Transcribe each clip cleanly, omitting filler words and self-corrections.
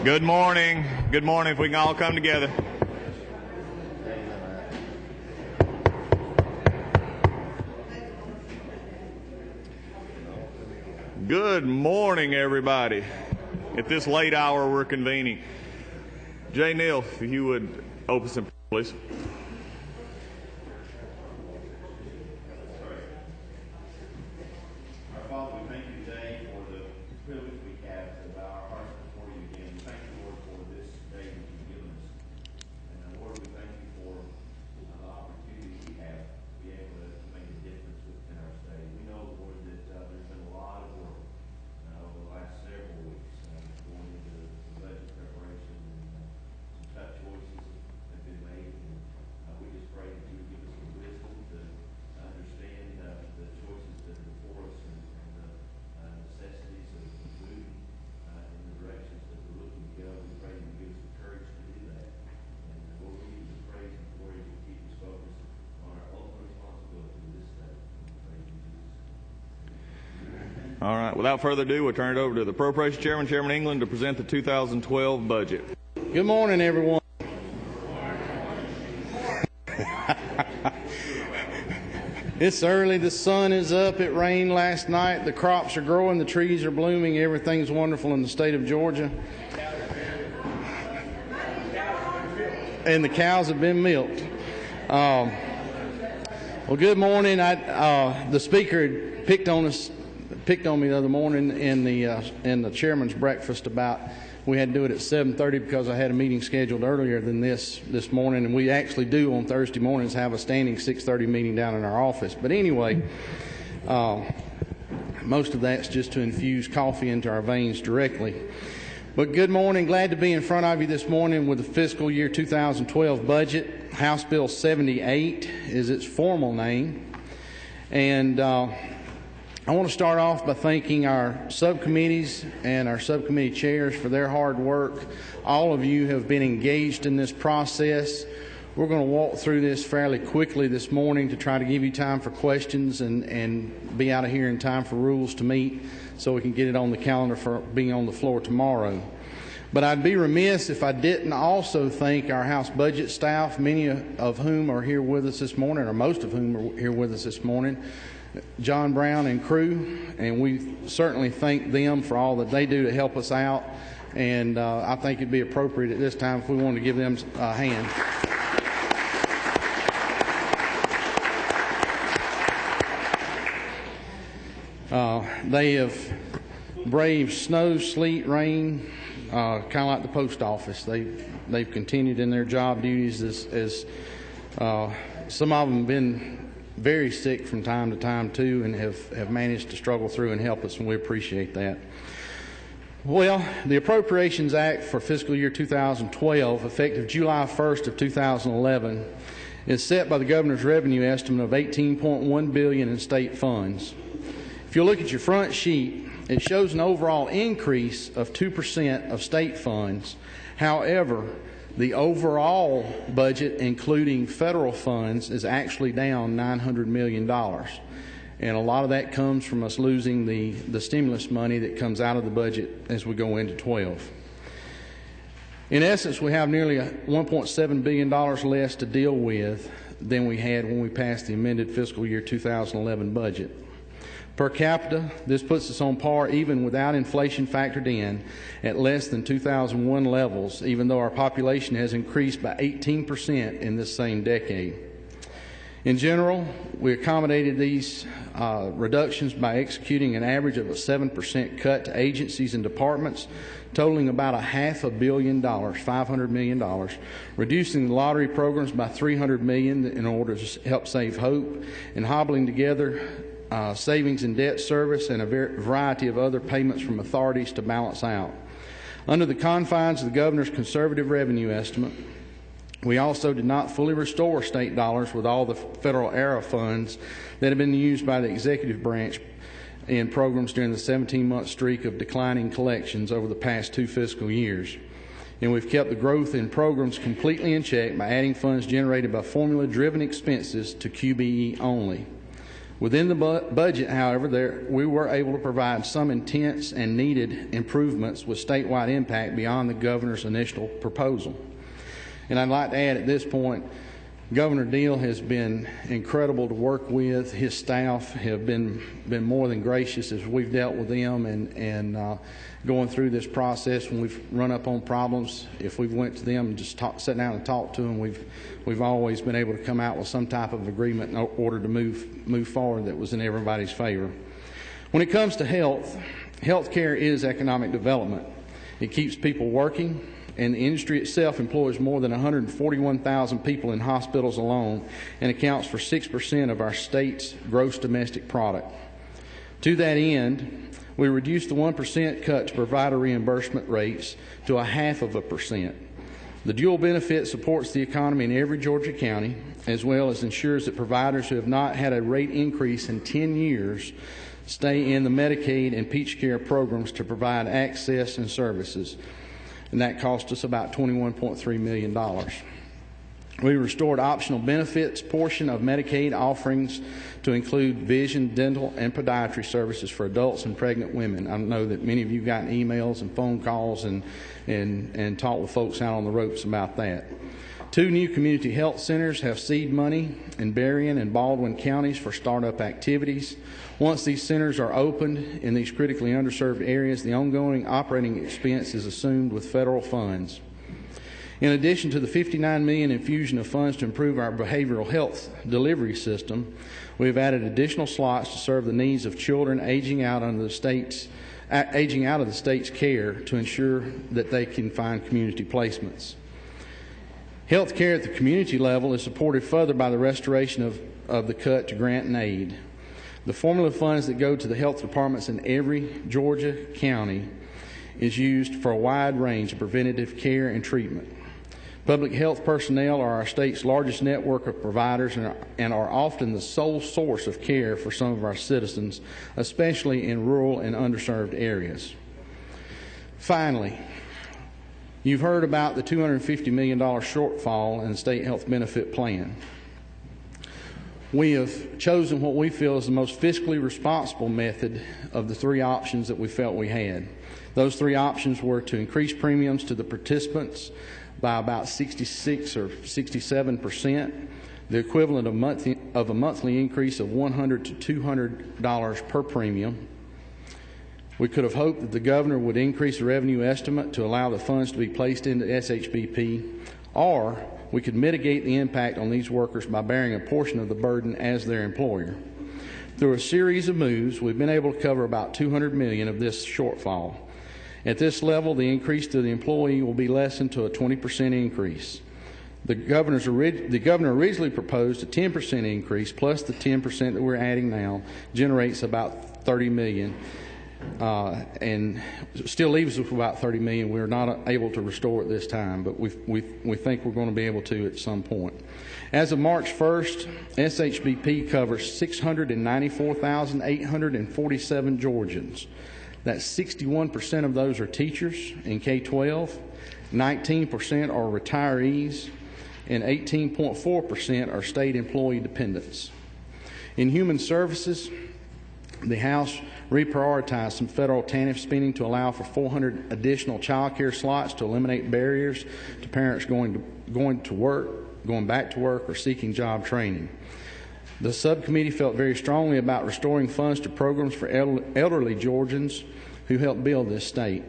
Good morning. Good morning. If we can all come together. Good morning, everybody. At this late hour, we're convening. Jay Neal, if you would open some, please. All right, without further ado, we'll turn it over to the Appropriations Chairman, Chairman England, to present the 2012 budget. Good morning, everyone. It's early, the sun is up, it rained last night, the crops are growing, the trees are blooming, everything's wonderful in the state of Georgia. And the cows have been milked. Well, good morning. The speaker had picked on me the other morning in the chairman's breakfast about we had to do it at 7:30 because I had a meeting scheduled earlier than this morning, and we actually do on Thursday mornings have a standing 6:30 meeting down in our office. But anyway, most of that's just to infuse coffee into our veins directly. But good morning. Glad to be in front of you this morning with the fiscal year 2012 budget. House Bill 78 is its formal name. And I want to start off by thanking our subcommittees and our subcommittee chairs for their hard work. All of you have been engaged in this process. We're going to walk through this fairly quickly this morning to try to give you time for questions and be out of here in time for rules to meet so we can get it on the calendar for being on the floor tomorrow. But I'd be remiss if I didn't also thank our House budget staff, many of whom are here with us this morning, or most of whom are here with us this morning, John Brown and crew, and we certainly thank them for all that they do to help us out, and I think it'd be appropriate at this time if we wanted to give them a hand. They have braved snow, sleet, rain, kind of like the post office. They've continued in their job duties as some of them have been very sick from time to time too, and have managed to struggle through and help us, and we appreciate that. Well, the Appropriations Act for fiscal year 2012, effective July 1st of 2011, is set by the governor's revenue estimate of $18.1 billion in state funds. If you look at your front sheet, it shows an overall increase of 2% of state funds. However, the overall budget, including federal funds, is actually down $900 million. And a lot of that comes from us losing the stimulus money that comes out of the budget as we go into 12. In essence, we have nearly $1.7 billion less to deal with than we had when we passed the amended fiscal year 2011 budget. Per capita, this puts us on par even without inflation factored in at less than 2001 levels, even though our population has increased by 18% in this same decade. In general, we accommodated these reductions by executing an average of a 7% cut to agencies and departments, totaling about $500 million, $500 million, reducing the lottery programs by $300 million in order to help save hope, and hobbling together savings in debt service and a variety of other payments from authorities to balance out. Under the confines of the governor's conservative revenue estimate, we also did not fully restore state dollars with all the federal ARRA funds that have been used by the executive branch in programs during the 17-month streak of declining collections over the past 2 fiscal years. And we've kept the growth in programs completely in check by adding funds generated by formula-driven expenses to QBE only. Within the budget, however, we were able to provide some intense and needed improvements with statewide impact beyond the governor's initial proposal. And I'd like to add at this point, Governor Deal has been incredible to work with. His staff have been more than gracious as we've dealt with them and going through this process. When we've run up on problems, if we've went to them and just sat down and talked to them, we've always been able to come out with some type of agreement in order to move forward that was in everybody's favor. When it comes to health care is economic development. It keeps people working, and the industry itself employs more than 141,000 people in hospitals alone and accounts for 6% of our state's gross domestic product. To that end, we reduced the 1% cut to provider reimbursement rates to 0.5%. The dual benefit supports the economy in every Georgia county, as well as ensures that providers who have not had a rate increase in 10 years stay in the Medicaid and Peach Care programs to provide access and services. And that cost us about $21.3 million. We restored optional benefits portion of Medicaid offerings to include vision, dental, and podiatry services for adults and pregnant women. I know that many of you got emails and phone calls and talked with folks out on the ropes about that. 2 new community health centers have seed money in Berrien and Baldwin counties for startup activities. Once these centers are opened in these critically underserved areas, the ongoing operating expense is assumed with federal funds. In addition to the $59 million infusion of funds to improve our behavioral health delivery system, we have added additional slots to serve the needs of children aging out of the state's care to ensure that they can find community placements. Health care at the community level is supported further by the restoration of the cut to grant and aid. The formula funds that go to the health departments in every Georgia county is used for a wide range of preventative care and treatment. Public health personnel are our state's largest network of providers and are often the sole source of care for some of our citizens, especially in rural and underserved areas. Finally, you've heard about the $250 million shortfall in the state health benefit plan. We have chosen what we feel is the most fiscally responsible method of the 3 options that we felt we had. Those 3 options were to increase premiums to the participants by about 66 or 67%, the equivalent of a monthly increase of $100 to $200 per premium. We could have hoped that the governor would increase the revenue estimate to allow the funds to be placed into SHBP, or we could mitigate the impact on these workers by bearing a portion of the burden as their employer. Through a series of moves, we've been able to cover about $200 million of this shortfall. At this level, the increase to the employee will be lessened to a 20% increase. The governor originally proposed a 10% increase, plus the 10% that we're adding now generates about $30 million. And still leaves us with about $30 million. We're not able to restore it this time, but we think we're going to be able to at some point. As of March 1st, SHBP covers 694,847 Georgians. That's 61% of those are teachers in K-12, 19% are retirees, and 18.4% are state employee dependents. In human services, the House reprioritized some federal TANF spending to allow for 400 additional child care slots to eliminate barriers to parents going back to work, or seeking job training. The subcommittee felt very strongly about restoring funds to programs for elderly Georgians who help build this state,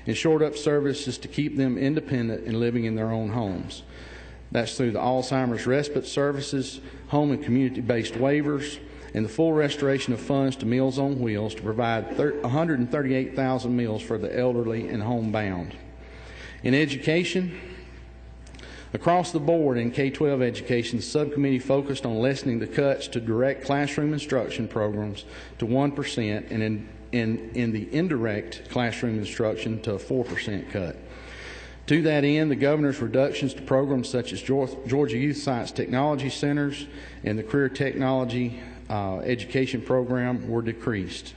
and shored up services to keep them independent and living in their own homes. That's through the Alzheimer's respite services, home and community-based waivers, and the full restoration of funds to Meals on Wheels to provide 138,000 meals for the elderly and homebound. In education, across the board in K-12 education, the subcommittee focused on lessening the cuts to direct classroom instruction programs to 1% and in the indirect classroom instruction to a 4% cut. To that end, the governor's reductions to programs such as Georgia Youth Science Technology Centers and the Career Technology Education Program were decreased.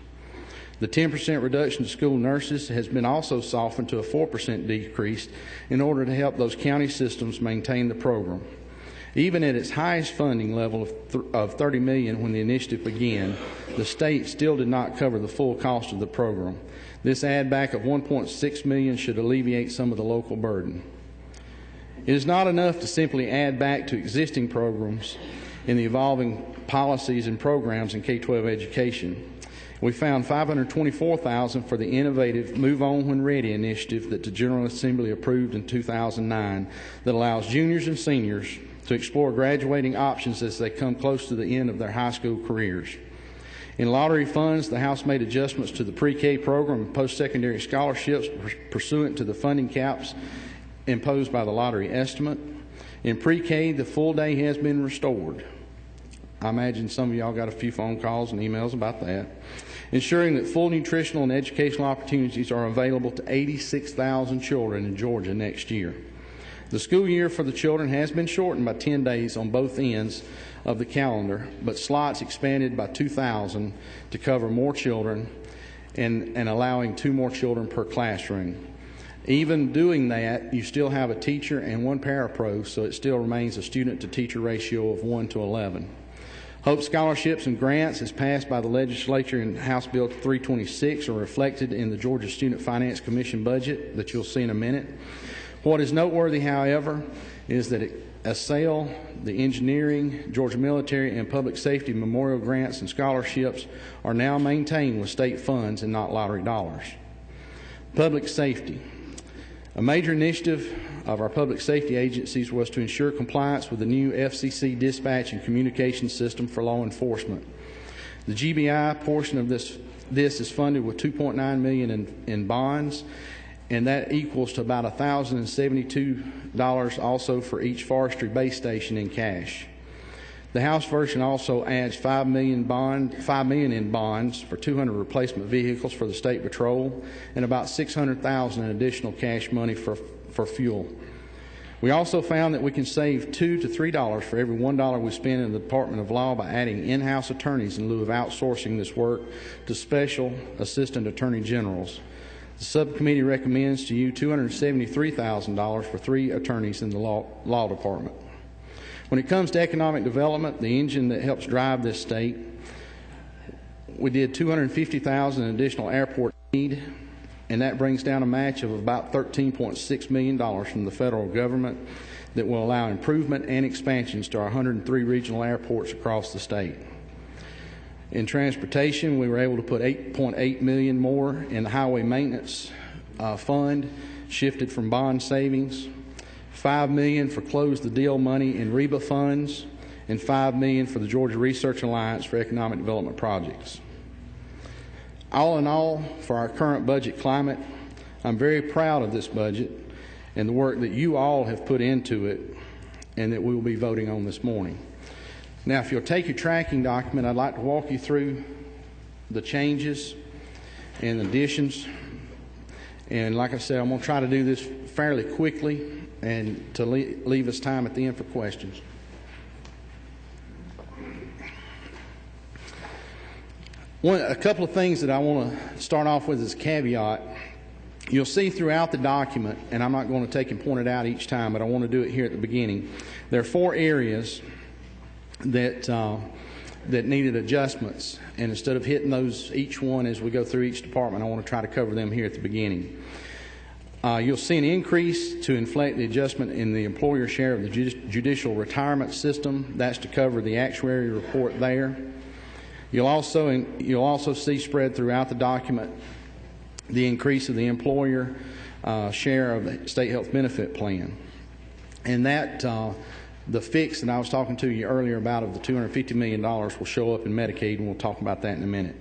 The 10% reduction to school nurses has been also softened to a 4% decrease in order to help those county systems maintain the program. Even at its highest funding level of $30 million when the initiative began, the state still did not cover the full cost of the program. This add back of $1.6 million should alleviate some of the local burden. It is not enough to simply add back to existing programs in the evolving policies and programs in K-12 education. We found $524,000 for the innovative Move On When Ready initiative that the General Assembly approved in 2009 that allows juniors and seniors to explore graduating options as they come close to the end of their high school careers. In lottery funds, the House made adjustments to the pre-K program and post-secondary scholarships pursuant to the funding caps imposed by the lottery estimate. In pre-K, the full day has been restored. I imagine some of y'all got a few phone calls and emails about that. Ensuring that full nutritional and educational opportunities are available to 86,000 children in Georgia next year. The school year for the children has been shortened by 10 days on both ends of the calendar, but slots expanded by 2,000 to cover more children and allowing 2 more children per classroom. Even doing that, you still have a teacher and 1 parapro, so it still remains a student-to-teacher ratio of 1 to 11. Hope scholarships and grants, as passed by the legislature in House Bill 326, are reflected in the Georgia Student Finance Commission budget that you'll see in a minute. What is noteworthy, however, is that ASAIL, the engineering, Georgia military, and public safety memorial grants and scholarships are now maintained with state funds and not lottery dollars. Public safety. A major initiative of our public safety agencies was to ensure compliance with the new FCC dispatch and communication system for law enforcement. The GBI portion of this is funded with $2.9 million in bonds, and that equals to about $1,072 also for each forestry base station in cash. The House version also adds $5 million in bonds for 200 replacement vehicles for the State Patrol and about $600,000 in additional cash money for fuel. We also found that we can save $2 to $3 for every $1 we spend in the Department of Law by adding in-house attorneys in lieu of outsourcing this work to special assistant attorney generals. The subcommittee recommends to you $273,000 for 3 attorneys in the law department. When it comes to economic development, the engine that helps drive this state, we did $250,000 in additional airport need, and that brings down a match of about $13.6 million from the federal government that will allow improvement and expansions to our 103 regional airports across the state. In transportation, we were able to put $8.8 million more in the highway maintenance fund, shifted from bond savings, $5 million for close the deal money in REBA funds, and $5 million for the Georgia Research Alliance for economic development projects. All in all, for our current budget climate, I'm very proud of this budget and the work that you all have put into it and that we will be voting on this morning. Now, if you'll take your tracking document, I'd like to walk you through the changes and additions. And like I said, I'm going to try to do this fairly quickly and to leave us time at the end for questions. A couple of things that I want to start off with as a caveat. You'll see throughout the document, and I'm not going to take and point it out each time, but I want to do it here at the beginning. There are 4 areas that needed adjustments, and instead of hitting those each one as we go through each department, I want to try to cover them here at the beginning. You'll see an increase to inflate the adjustment in the employer share of the judicial retirement system. That's to cover the actuary report there. You'll also see spread throughout the document the increase of the employer share of the state health benefit plan, and that the fix that I was talking to you earlier about of the $250 million will show up in Medicaid, and we'll talk about that in a minute.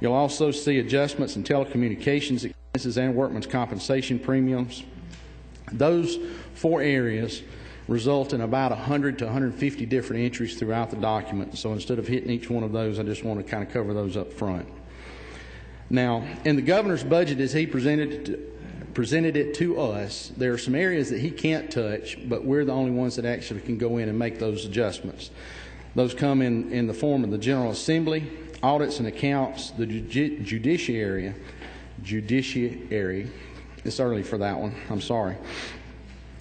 You'll also see adjustments in telecommunications expenses and workman's compensation premiums. Those 4 areas result in about 100 to 150 different entries throughout the document. So instead of hitting each one of those, I just want to kind of cover those up front. Now, in the governor's budget as he presented it to us, there are some areas that he can't touch, but we're the only ones that actually can go in and make those adjustments. Those come in the form of the General Assembly, audits and accounts, the judiciary. It's early for that one, I'm sorry.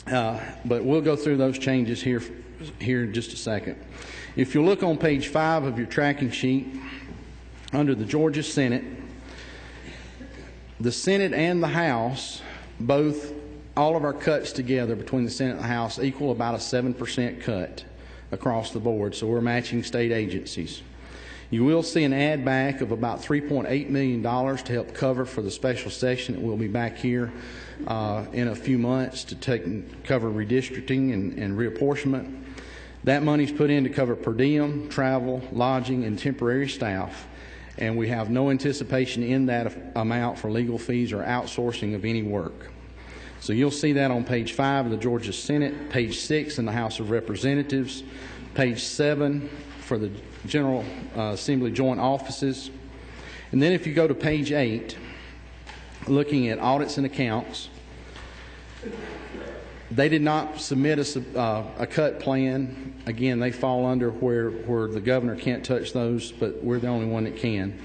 But we'll go through those changes here here in just a second. If you look on page 5 of your tracking sheet, under the Georgia Senate, the Senate and the House, both, all of our cuts together between the Senate and the House equal about a 7% cut across the board, so we're matching state agencies. You will see an add back of about $3.8 million to help cover for the special session that will be back here in a few months to cover redistricting and reapportionment. That money's put in to cover per diem, travel, lodging, and temporary staff, and we have no anticipation in that amount for legal fees or outsourcing of any work. So you'll see that on page 5 of the Georgia Senate, page 6 in the House of Representatives, page 7 for the General Assembly joint offices. And then if you go to page 8, looking at audits and accounts, they did not submit a cut plan. Again, they fall under where the governor can't touch those, but we're the only one that can.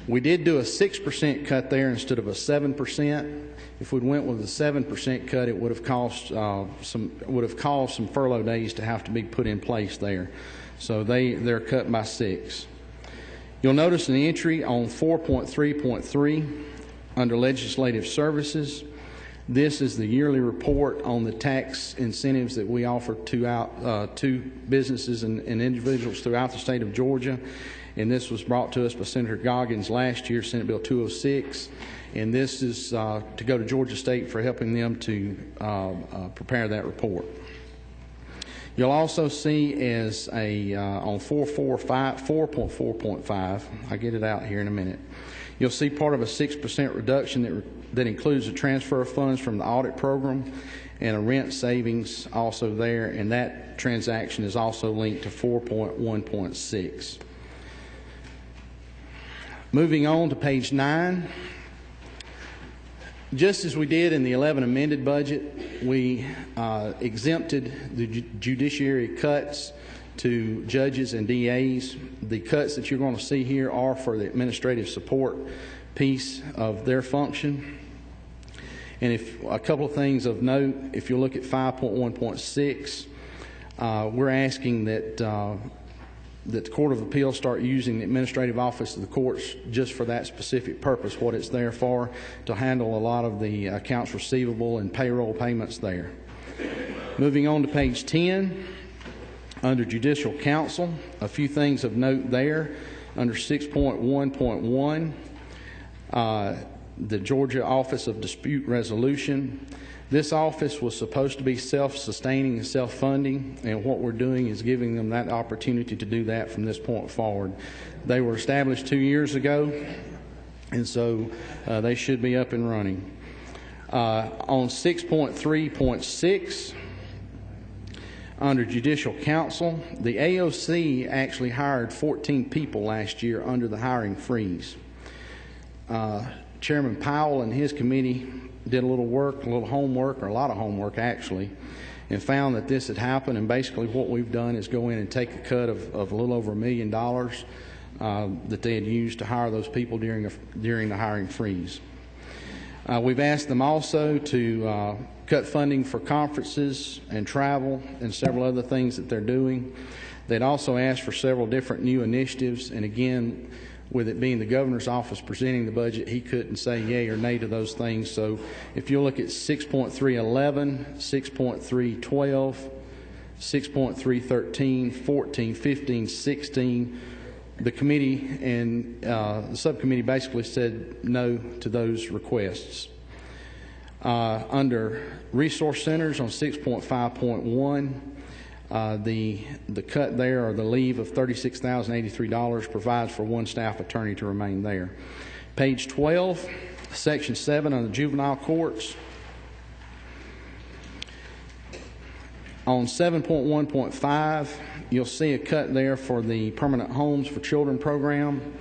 We did do a 6% cut there instead of a 7%. If we'd went with a 7% cut, it would have caused some furlough days to have to be put in place there. So they're cut by 6. You'll notice an entry on 4.3.3 under legislative services. This is the yearly report on the tax incentives that we offer to businesses and individuals throughout the state of Georgia. And this was brought to us by Senator Goggins last year, Senate Bill 206. And this is to go to Georgia State for helping them to prepare that report. You'll also see as on 4.4.5, I'll get it out here in a minute. You'll see part of a 6% reduction that includes a transfer of funds from the audit program and a rent savings also there, and that transaction is also linked to 4.1.6. Moving on to page 9. Just as we did in the 11 amended budget, we exempted the judiciary cuts to judges and DAs. The cuts that you're going to see here are for the administrative support piece of their function. And if a couple of things of note, if you look at 5.1.6, we're asking that the Court of Appeals start using the administrative office of the courts just for that specific purpose, what it's there for, to handle a lot of the accounts receivable and payroll payments there. Moving on to page 10, under Judicial Council, a few things of note there. Under 6.1.1, the Georgia Office of Dispute Resolution. This office was supposed to be self-sustaining and self-funding, and what we're doing is giving them that opportunity to do that from this point forward. They were established 2 years ago, and so they should be up and running. On 6.3.6, under Judicial Council, the AOC actually hired 14 people last year under the hiring freeze. Chairman Powell and his committee did a little work, a little homework, or a lot of homework actually, and found that this had happened. And basically what we've done is go in and take a cut of a little over $1 million that they had used to hire those people during the hiring freeze. We've asked them also to cut funding for conferences and travel and several other things that they're doing. They'd also asked for several different new initiatives, and again, with it being the governor's office presenting the budget, he couldn't say yay or nay to those things. So if you look at 6.311, 6.312, 6.313, 14, 15, 16, the committee and the subcommittee basically said no to those requests. Under resource centers on 6.5.1, the cut there, or the leave of $36,083, provides for one staff attorney to remain there. Page 12, section 7 on the juvenile courts. On 7.1.5, you'll see a cut there for the Permanent Homes for Children program.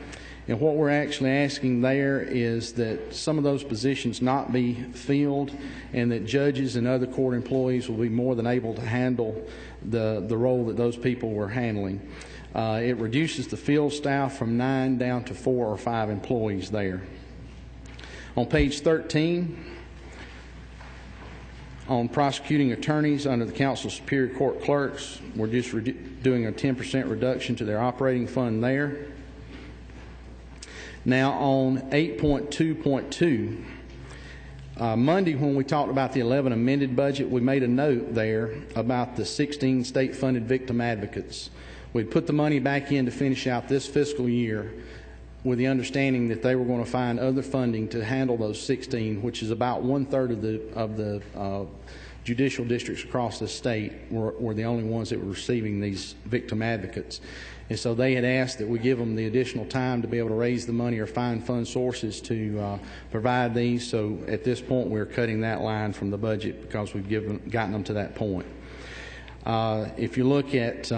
And what we're actually asking there is that some of those positions not be filled, and that judges and other court employees will be more than able to handle the role that those people were handling. It reduces the field staff from 9 down to 4 or 5 employees there. On page 13, On prosecuting attorneys under the Council of Superior Court Clerks, we're just doing a 10% reduction to their operating fund there. Now on 8.2.2, Monday when we talked about the 11 amended budget, we made a note there about the 16 state-funded victim advocates. We'd put the money back in to finish out this fiscal year with the understanding that they were going to find other funding to handle those 16, which is about 1/3 of the judicial districts across the state were the only ones that were receiving these victim advocates. And so they had asked that we give them the additional time to be able to raise the money or find fund sources to provide these. So at this point, we're cutting that line from the budget because we've gotten them to that point. If you look at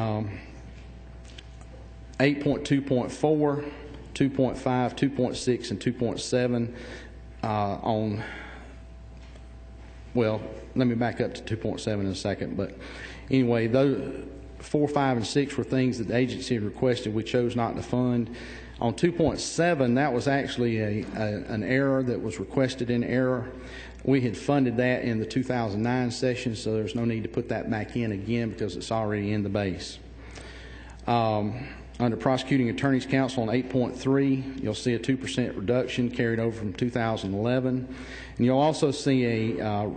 8.2.4, 2.5, 2.6, and 2.7 well, let me back up to 2.7 in a second. But anyway, those 4, 5, and 6 were things that the agency had requested. We chose not to fund. On 2.7, that was actually an error that was requested in error. We had funded that in the 2009 session, so there's no need to put that back in again because it's already in the base. Under Prosecuting Attorneys Council on 8.3, you'll see a 2% reduction carried over from 2011. And you'll also see a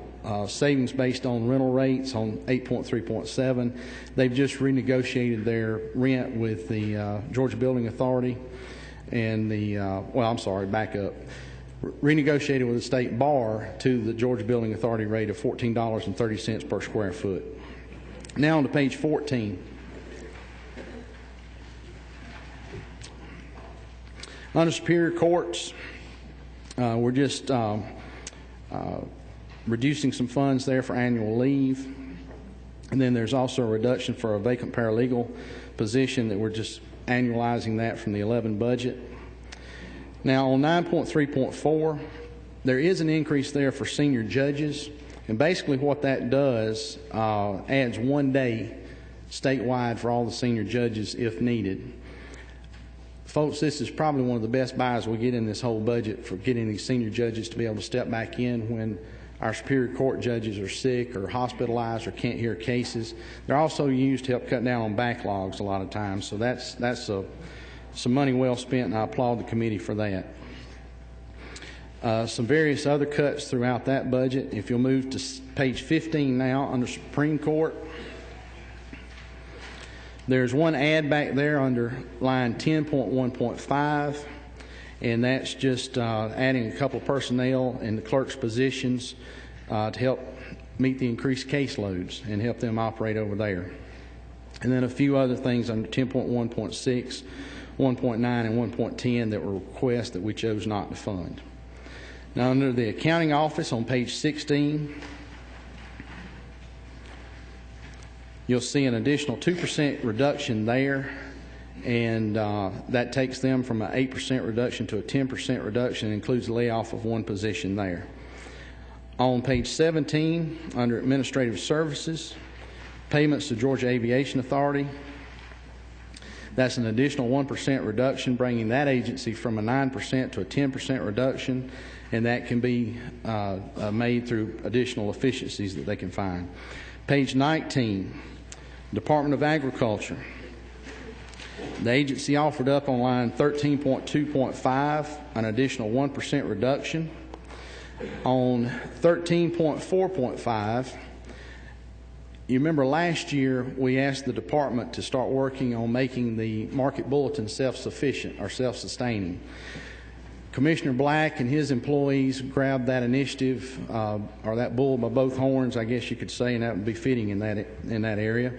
savings based on rental rates on 8.3.7. They've just renegotiated their rent with the Georgia Building Authority and the, back up. Renegotiated with the State Bar to the Georgia Building Authority rate of $14.30 per square foot. Now on to page 14. Under Superior Courts, we're just reducing some funds there for annual leave. And then there's also a reduction for a vacant paralegal position that we're just annualizing that from the 11 budget. Now on 9.3.4, there is an increase there for senior judges. And basically what that does adds 1 day statewide for all the senior judges if needed. Folks, this is probably one of the best buys we get in this whole budget for getting these senior judges to be able to step back in when our Superior Court judges are sick or hospitalized or can't hear cases. They're also used to help cut down on backlogs a lot of times. So that's some money well spent, and I applaud the committee for that. Some various other cuts throughout that budget. If you'll move to page 15 now under Supreme Court. There's one add back there under line 10.1.5, and that's just adding a couple of personnel in the clerk's positions to help meet the increased caseloads and help them operate over there. And then a few other things under 10.1.6, 1.9, and 1.10 that were requests that we chose not to fund. Now under the accounting office on page 16, you'll see an additional 2% reduction there, and that takes them from an 8% reduction to a 10% reduction. It includes the layoff of one position there. On page 17, under Administrative Services, payments to Georgia Aviation Authority, that's an additional 1% reduction, bringing that agency from a 9% to a 10% reduction, and that can be made through additional efficiencies that they can find. Page 19, Department of Agriculture. The agency offered up on line 13.2.5 an additional 1% reduction. On 13.4.5, you remember last year we asked the department to start working on making the market bulletin self-sufficient or self-sustaining. Commissioner Black and his employees grabbed that initiative, or that bull by both horns, I guess you could say, and that would be fitting in that area,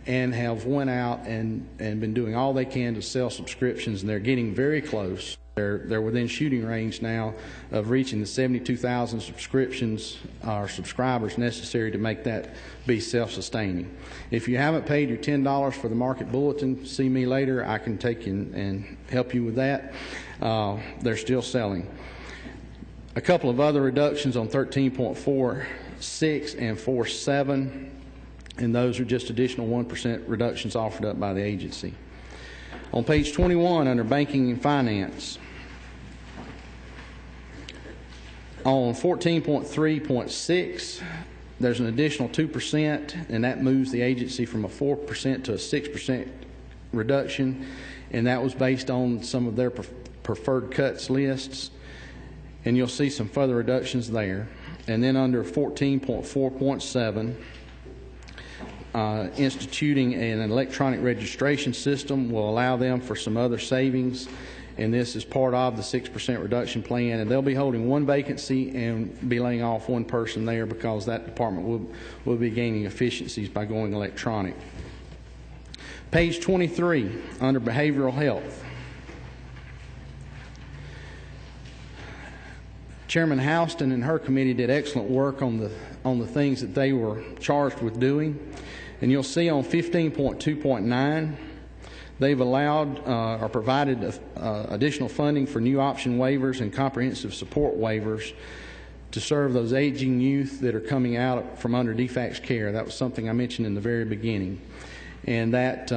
and have went out and been doing all they can to sell subscriptions, and they're getting very close. They're within shooting range now of reaching the 72,000 subscriptions or subscribers necessary to make that be self-sustaining. If you haven't paid your $10 for the market bulletin, see me later. I can take you and help you with that. They're still selling. A couple of other reductions on 13.46 and 4.7, and those are just additional 1% reductions offered up by the agency. On page 21 under Banking and Finance, on 14.3.6, There's an additional 2%, and that moves the agency from a 4% to a 6% reduction, and that was based on some of their preferred cuts lists, and you'll see some further reductions there. And then under 14.4.7, instituting an electronic registration system will allow them for some other savings, and this is part of the 6% reduction plan, and they'll be holding one vacancy and be laying off one person there because that department will be gaining efficiencies by going electronic. Page 23, under behavioral health. Chairman Houston and her committee did excellent work on the things that they were charged with doing. And you'll see on 15.2.9, they've allowed or provided additional funding for new option waivers and comprehensive support waivers to serve those aging youth that are coming out from under DFACS care. That was something I mentioned in the very beginning. And that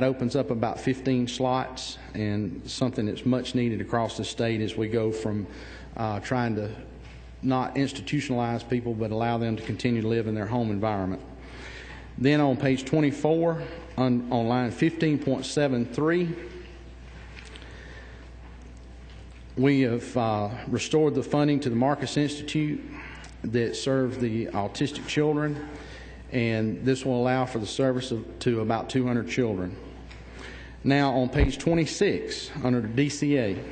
opens up about 15 slots, and something that's much needed across the state as we go from trying to not institutionalize people but allow them to continue to live in their home environment. Then on page 24, on line 15.73, we have restored the funding to the Marcus Institute that serves the autistic children, and this will allow for the service to about 200 children. Now on page 26, under the DCA,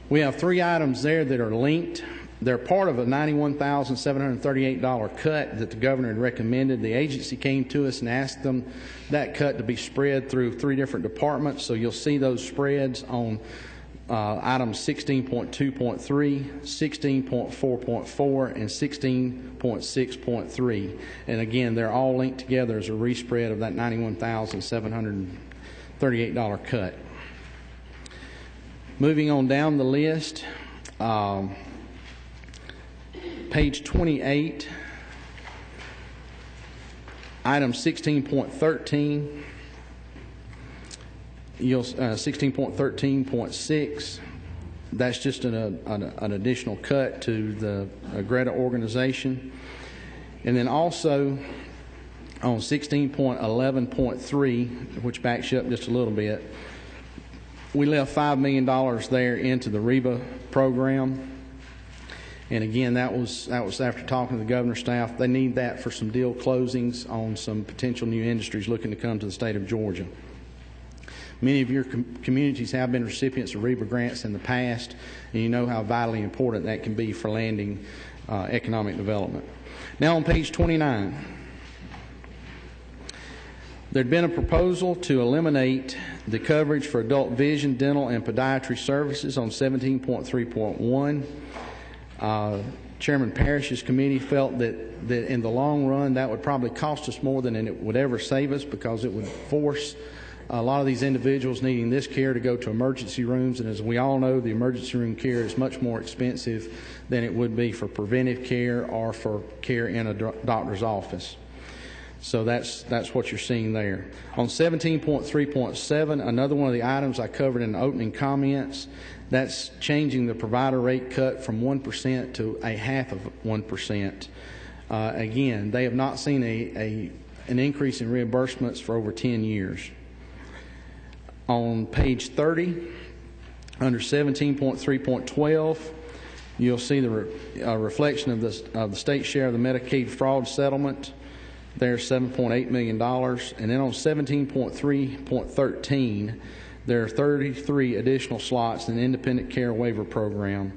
we have three items there that are linked. They're part of a $91,738 cut that the governor had recommended. The agency came to us and asked them that cut to be spread through three different departments. So you'll see those spreads on items 16.2.3, 16.4.4, and 16.6.3. And again, they're all linked together as a respread of that $91,738 cut. Moving on down the list, page 28, item 16.13, 16.13.6, that's just an additional cut to the Greta organization. And then also on 16.11.3, which backs you up just a little bit, we left $5 million there into the REBA program. And again, that was after talking to the governor's staff. They need that for some deal closings on some potential new industries looking to come to the state of Georgia. Many of your communities have been recipients of REBA grants in the past, and you know how vitally important that can be for landing economic development. Now on page 29, there'd been a proposal to eliminate the coverage for adult vision, dental, and podiatry services on 17.3.1. Chairman Parrish's committee felt that in the long run that would probably cost us more than it would ever save us, because it would force a lot of these individuals needing this care to go to emergency rooms, and as we all know, the emergency room care is much more expensive than it would be for preventive care or for care in a doctor's office. So that's what you're seeing there. On 17.3.7, another one of the items I covered in the opening comments, that's changing the provider rate cut from 1% to 0.5%. Again, they have not seen an increase in reimbursements for over 10 years. On page 30, under 17.3.12, you'll see the reflection of the state share of the Medicaid fraud settlement. There's $7.8 million. And then on 17.3.13, there are 33 additional slots in the independent care waiver program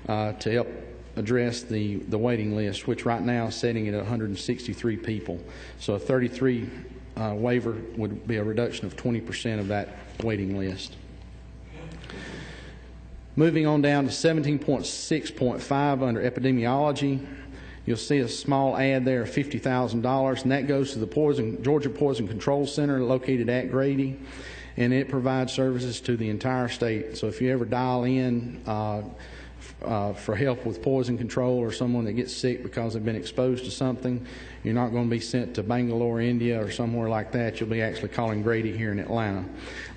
to help address the waiting list, which right now is setting at 163 people. So a 33 waiver would be a reduction of 20% of that waiting list. Moving on down to 17.6.5 under epidemiology, you'll see a small ad there of $50,000, and that goes to the Georgia Poison Control Center located at Grady, and it provides services to the entire state. So if you ever dial in for help with poison control, or someone that gets sick because they've been exposed to something, you're not going to be sent to Bangalore, India, or somewhere like that. You'll be actually calling Grady here in Atlanta.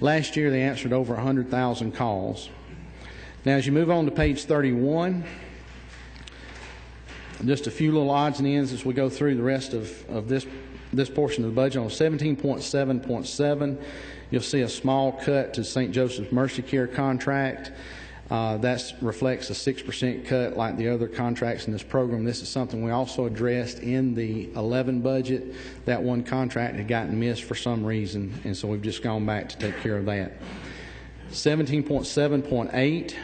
Last year they answered over 100,000 calls. Now, as you move on to page 31, just a few little odds and ends as we go through the rest of this portion of the budget. On 17.7.7, you'll see a small cut to St. Joseph's Mercy Care contract. That reflects a 6% cut like the other contracts in this program. This is something we also addressed in the 11 budget. That one contract had gotten missed for some reason, and so we've just gone back to take care of that. 17.7.8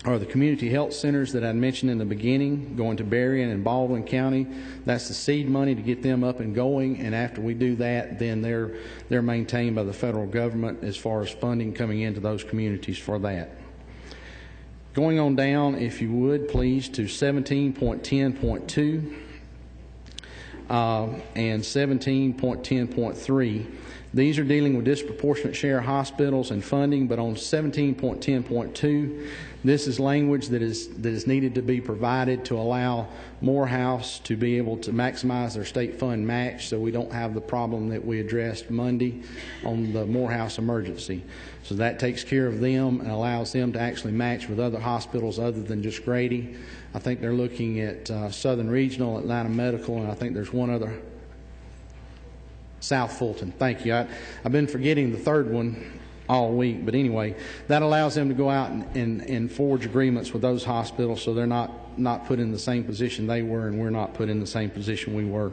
are the community health centers that I mentioned in the beginning, going to Berrien and Baldwin County. That's the seed money to get them up and going, and after we do that, then they're maintained by the federal government as far as funding coming into those communities for that. Going on down, if you would, please, to 17.10.2 and 17.10.3. These are dealing with disproportionate share hospitals and funding, but on 17.10.2, this is language that is needed to be provided to allow Morehouse to be able to maximize their state fund match, so we don't have the problem that we addressed Monday on the Morehouse emergency. So that takes care of them and allows them to actually match with other hospitals other than just Grady. I think they're looking at Southern Regional, Atlanta Medical, and I think there's one other, South Fulton. Thank you. I've been forgetting the third one all week, but anyway, that allows them to go out and forge agreements with those hospitals so they're not put in the same position they were, and we're not put in the same position we were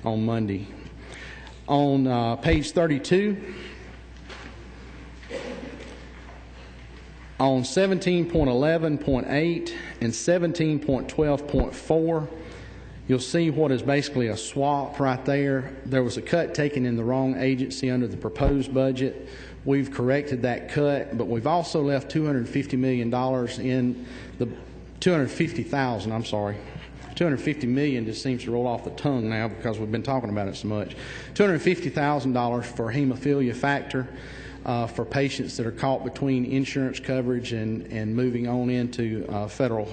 on Monday. On page 32, on 17.11.8 and 17.12.4, you'll see what is basically a swap right there. There was a cut taken in the wrong agency under the proposed budget. We've corrected that cut, but we've also left $250 million in the $250,000. I'm sorry. $250 million just seems to roll off the tongue now because we've been talking about it so much. $250,000 for hemophilia factor for patients that are caught between insurance coverage and moving on into federal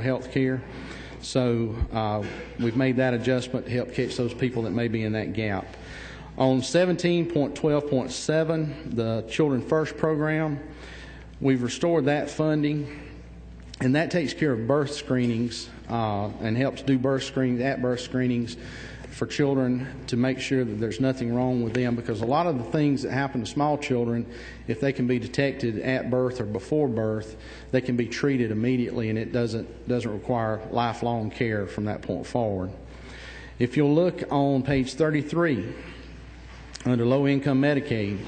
health care. So we've made that adjustment to help catch those people that may be in that gap. On 17.12.7, the Children First program, we've restored that funding, and that takes care of birth screenings and helps do birth screenings for children to make sure that there's nothing wrong with them, because a lot of the things that happen to small children, if they can be detected at birth or before birth, they can be treated immediately, and it doesn't require lifelong care from that point forward. If you'll look on page 33, under low-income Medicaid,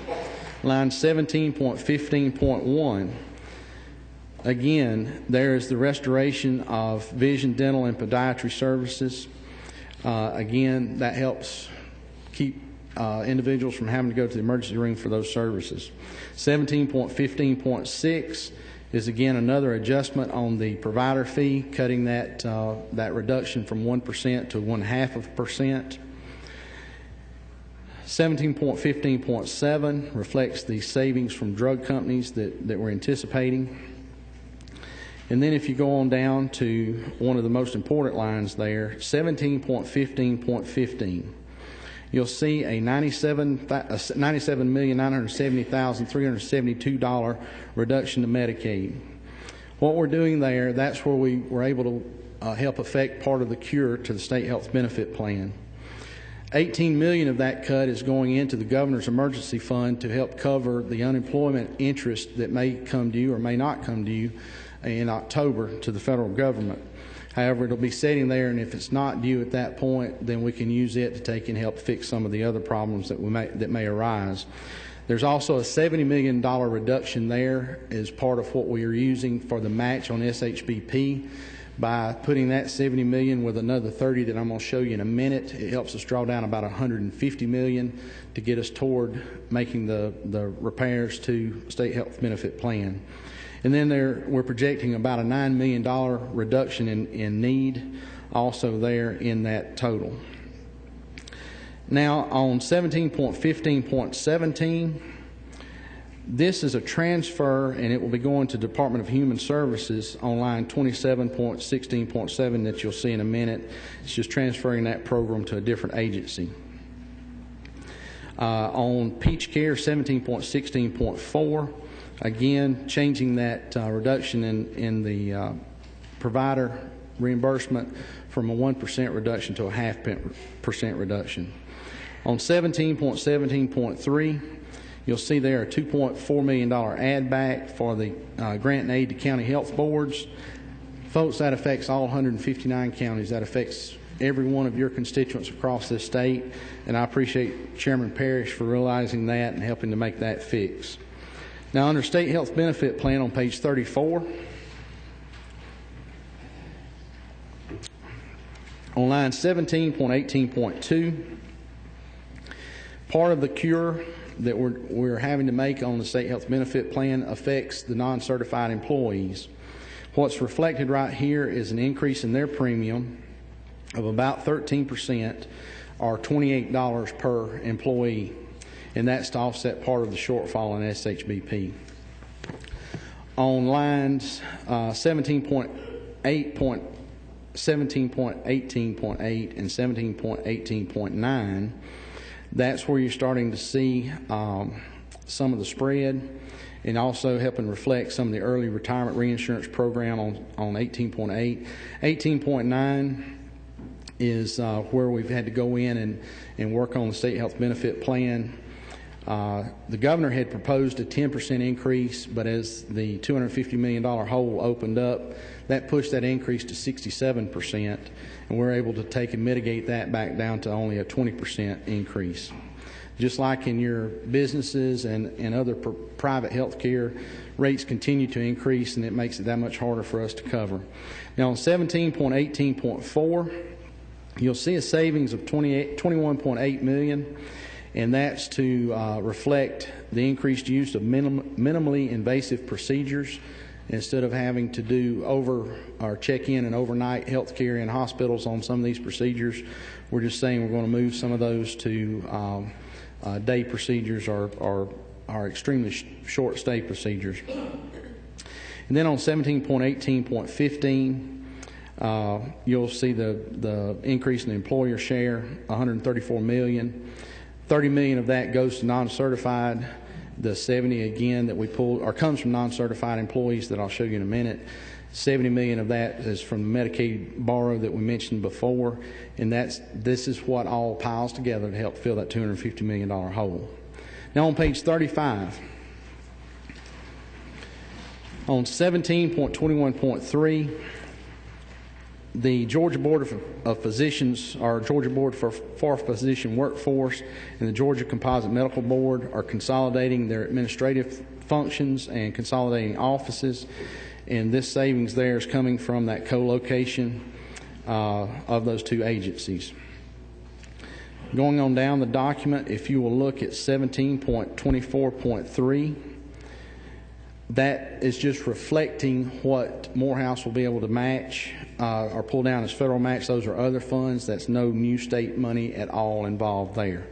line 17.15.1, again, there is the restoration of vision, dental, and podiatry services. Again, that helps keep individuals from having to go to the emergency room for those services. 17.15.6 is again another adjustment on the provider fee, cutting that reduction from 1% to 0.5%. 17.15.7 reflects the savings from drug companies that we're anticipating. And then if you go on down to one of the most important lines there, 17.15.15, you'll see a $97,970,372 reduction to Medicaid. What we're doing there, that's where we were able to help affect part of the cure to the state health benefit plan. $18 million of that cut is going into the governor's emergency fund to help cover the unemployment interest that may come due or may not come due in October to the federal government. However, it'll be sitting there, and if it's not due at that point, then we can use it to take and help fix some of the other problems that may arise. There's also a $70 million reduction there as part of what we are using for the match on SHBP. By putting that $70 million with another $30 that I'm going to show you in a minute, it helps us draw down about $150 million to get us toward making the repairs to state health benefit plan. And then we're projecting about a $9 million reduction in need also there in that total. Now on 17.15.17, this is a transfer, and it will be going to Department of Human Services on line 27.16.7 that you'll see in a minute. It's just transferring that program to a different agency. On Peach Care 17.16.4, Again, changing that reduction in the provider reimbursement from a 1% reduction to a 0.5% reduction. On 17.17.3, you'll see there a $2.4 million add back for the grant and aid to county health boards. Folks, that affects all 159 counties. That affects every one of your constituents across this state, and I appreciate Chairman Parrish for realizing that and helping to make that fix. Now, under State Health Benefit Plan on page 34, on line 17.18.2, part of the cure that we're having to make on the State Health Benefit Plan affects the non-certified employees. What's reflected right here is an increase in their premium of about 13%, or $28 per employee, and that's to offset part of the shortfall in SHBP. On lines 17.18.8 and 17.18.9, that's where you're starting to see some of the spread, and also helping reflect some of the early retirement reinsurance program on 18.8. 18.9 is where we've had to go in and work on the State Health Benefit Plan. The governor had proposed a 10% increase, but as the $250 million hole opened up, that pushed that increase to 67%, and we're able to take and mitigate that back down to only a 20% increase. Just like in your businesses and other private health care, rates continue to increase, and it makes it that much harder for us to cover. Now on 17.18.4, you'll see a savings of $21.8 million, and that's to reflect the increased use of minimally invasive procedures. Instead of having to do check-in and overnight health care in hospitals on some of these procedures, we're just saying we're going to move some of those to day procedures or extremely short stay procedures. And then on 17.18.15, you'll see the increase in the employer share, $134 million. $30 million of that goes to non-certified. The 70 again that we pulled comes from non-certified employees that I'll show you in a minute. 70 million of that is from the Medicaid borrow that we mentioned before, and this is what all piles together to help fill that $250 million hole. Now on page 35, on 17.21.3, the Georgia Board of Physicians, or Georgia Board for Physician Workforce, and the Georgia Composite Medical Board are consolidating their administrative functions and consolidating offices, and this savings there is coming from that co-location of those two agencies. Going on down the document, if you will look at 17.24.3, that is just reflecting what Morehouse will be able to match or pull down as federal match. Those are other funds. That's no new state money at all involved there.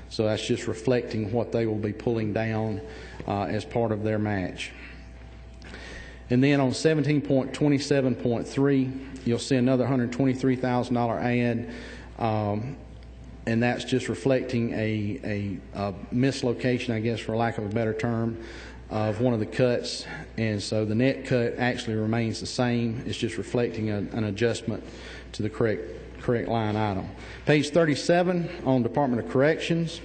So that's just reflecting what they will be pulling down as part of their match. And then on 17.27.3, you'll see another $123,000 add, and that's just reflecting a mislocation, I guess, for lack of a better term, of one of the cuts, and so the net cut actually remains the same. It's just reflecting an adjustment to the correct line item. Page 37 on Department of Corrections.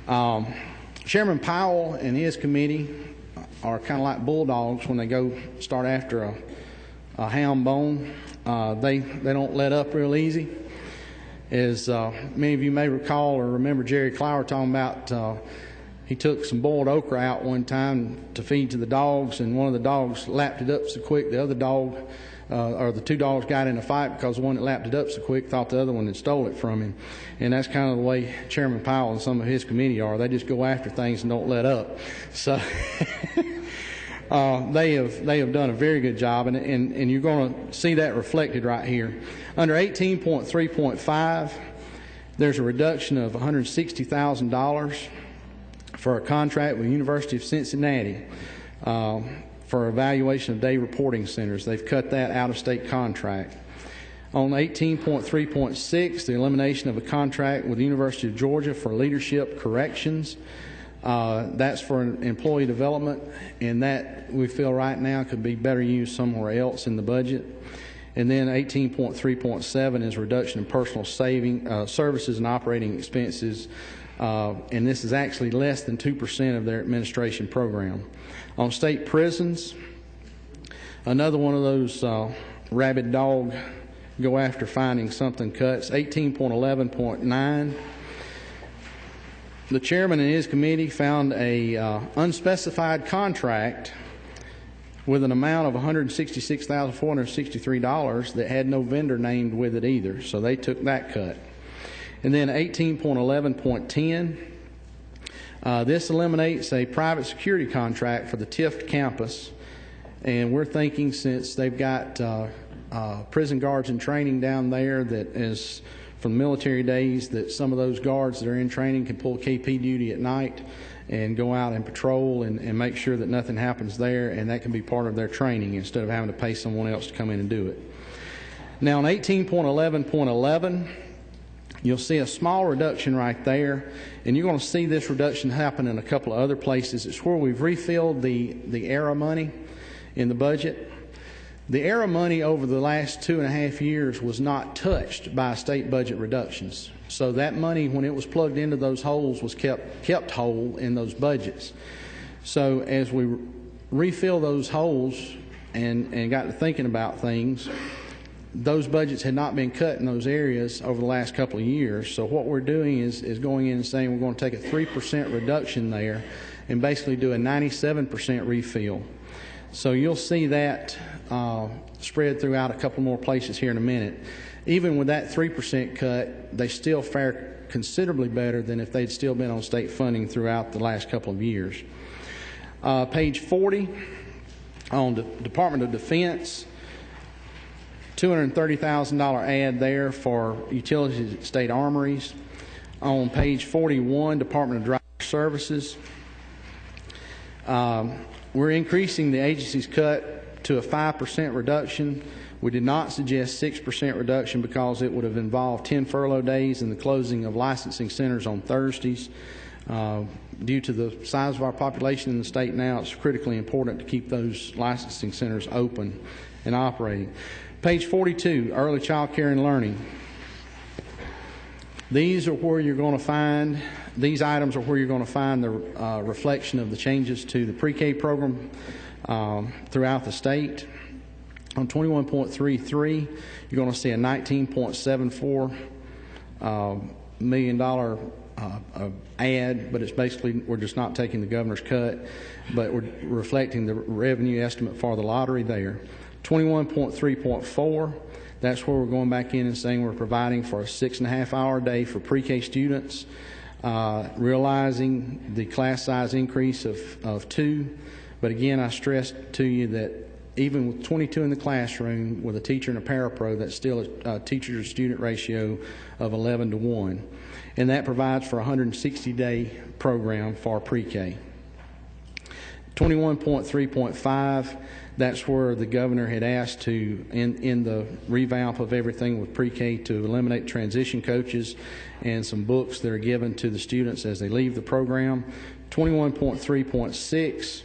Chairman Powell and his committee are kind of like bulldogs when they go start after a hound bone. They don't let up real easy. As many of you may recall or remember Jerry Clower talking about, he took some boiled okra out one time to feed to the dogs, and one of the dogs lapped it up so quick the other dog, or the two dogs, got in a fight because the one that lapped it up so quick thought the other one had stole it from him. And that's kind of the way Chairman Powell and some of his committee are. They just go after things and don't let up. So they have done a very good job, and you're going to see that reflected right here. Under 18.3.5, there's a reduction of $160,000 for a contract with the University of Cincinnati for evaluation of day reporting centers. They've cut that out-of-state contract. On 18.3.6, the elimination of a contract with the University of Georgia for leadership corrections. That's for employee development, and that we feel right now could be better used somewhere else in the budget. And then 18.3.7 is reduction in personal services and operating expenses, and this is actually less than 2% of their administration program. On state prisons, another one of those rabid dog go after finding something cuts. 18.11.9. The chairman and his committee found a unspecified contract with an amount of $166,463 that had no vendor named with it either, so they took that cut. And then 18.11.10, this eliminates a private security contract for the TIFT campus, and we're thinking since they've got prison guards in training down there that is from military days, that some of those guards that are in training can pull KP duty at night and go out and patrol and make sure that nothing happens there, and that can be part of their training instead of having to pay someone else to come in and do it. Now, on 18.11.11, you'll see a small reduction right there, and you're going to see this reduction happen in a couple of other places. It's where we've refilled the ERA money in the budget. The ERA money over the last 2.5 years was not touched by state budget reductions. So that money, when it was plugged into those holes, was kept whole in those budgets. So as we refill those holes and got to thinking about things, those budgets had not been cut in those areas over the last couple of years. So what we're doing is going in and saying we're going to take a 3% reduction there and basically do a 97% refill. So you'll see that spread throughout a couple more places here in a minute. Even with that 3% cut, they still fare considerably better than if they'd still been on state funding throughout the last couple of years. Page 40, on the Department of Defense, $230,000 ad there for utilities at state armories. On page 41, Department of Driver Services, we're increasing the agency's cut to a 5% reduction. We did not suggest 6% reduction because it would have involved 10 furlough days and the closing of licensing centers on Thursdays. Due to the size of our population in the state now, it's critically important to keep those licensing centers open and operating. Page 42, early child care and learning. These items are where you're going to find the reflection of the changes to the pre-K program throughout the state. On 21.33, you're going to see a $19.74 million add, but it's basically, we're just not taking the governor's cut, but we're reflecting the revenue estimate for the lottery there. 21.3.4, that's where we're going back in and saying we're providing for a 6.5-hour day for pre-K students, realizing the class size increase of 2. But again, I stress to you that even with 22 in the classroom with a teacher and a parapro, that's still a teacher-to-student ratio of 11:1. And that provides for a 160-day program for pre-K. 21.3.5, that's where the governor had asked to, in the revamp of everything with pre-K, to eliminate transition coaches and some books that are given to the students as they leave the program. 21.3.6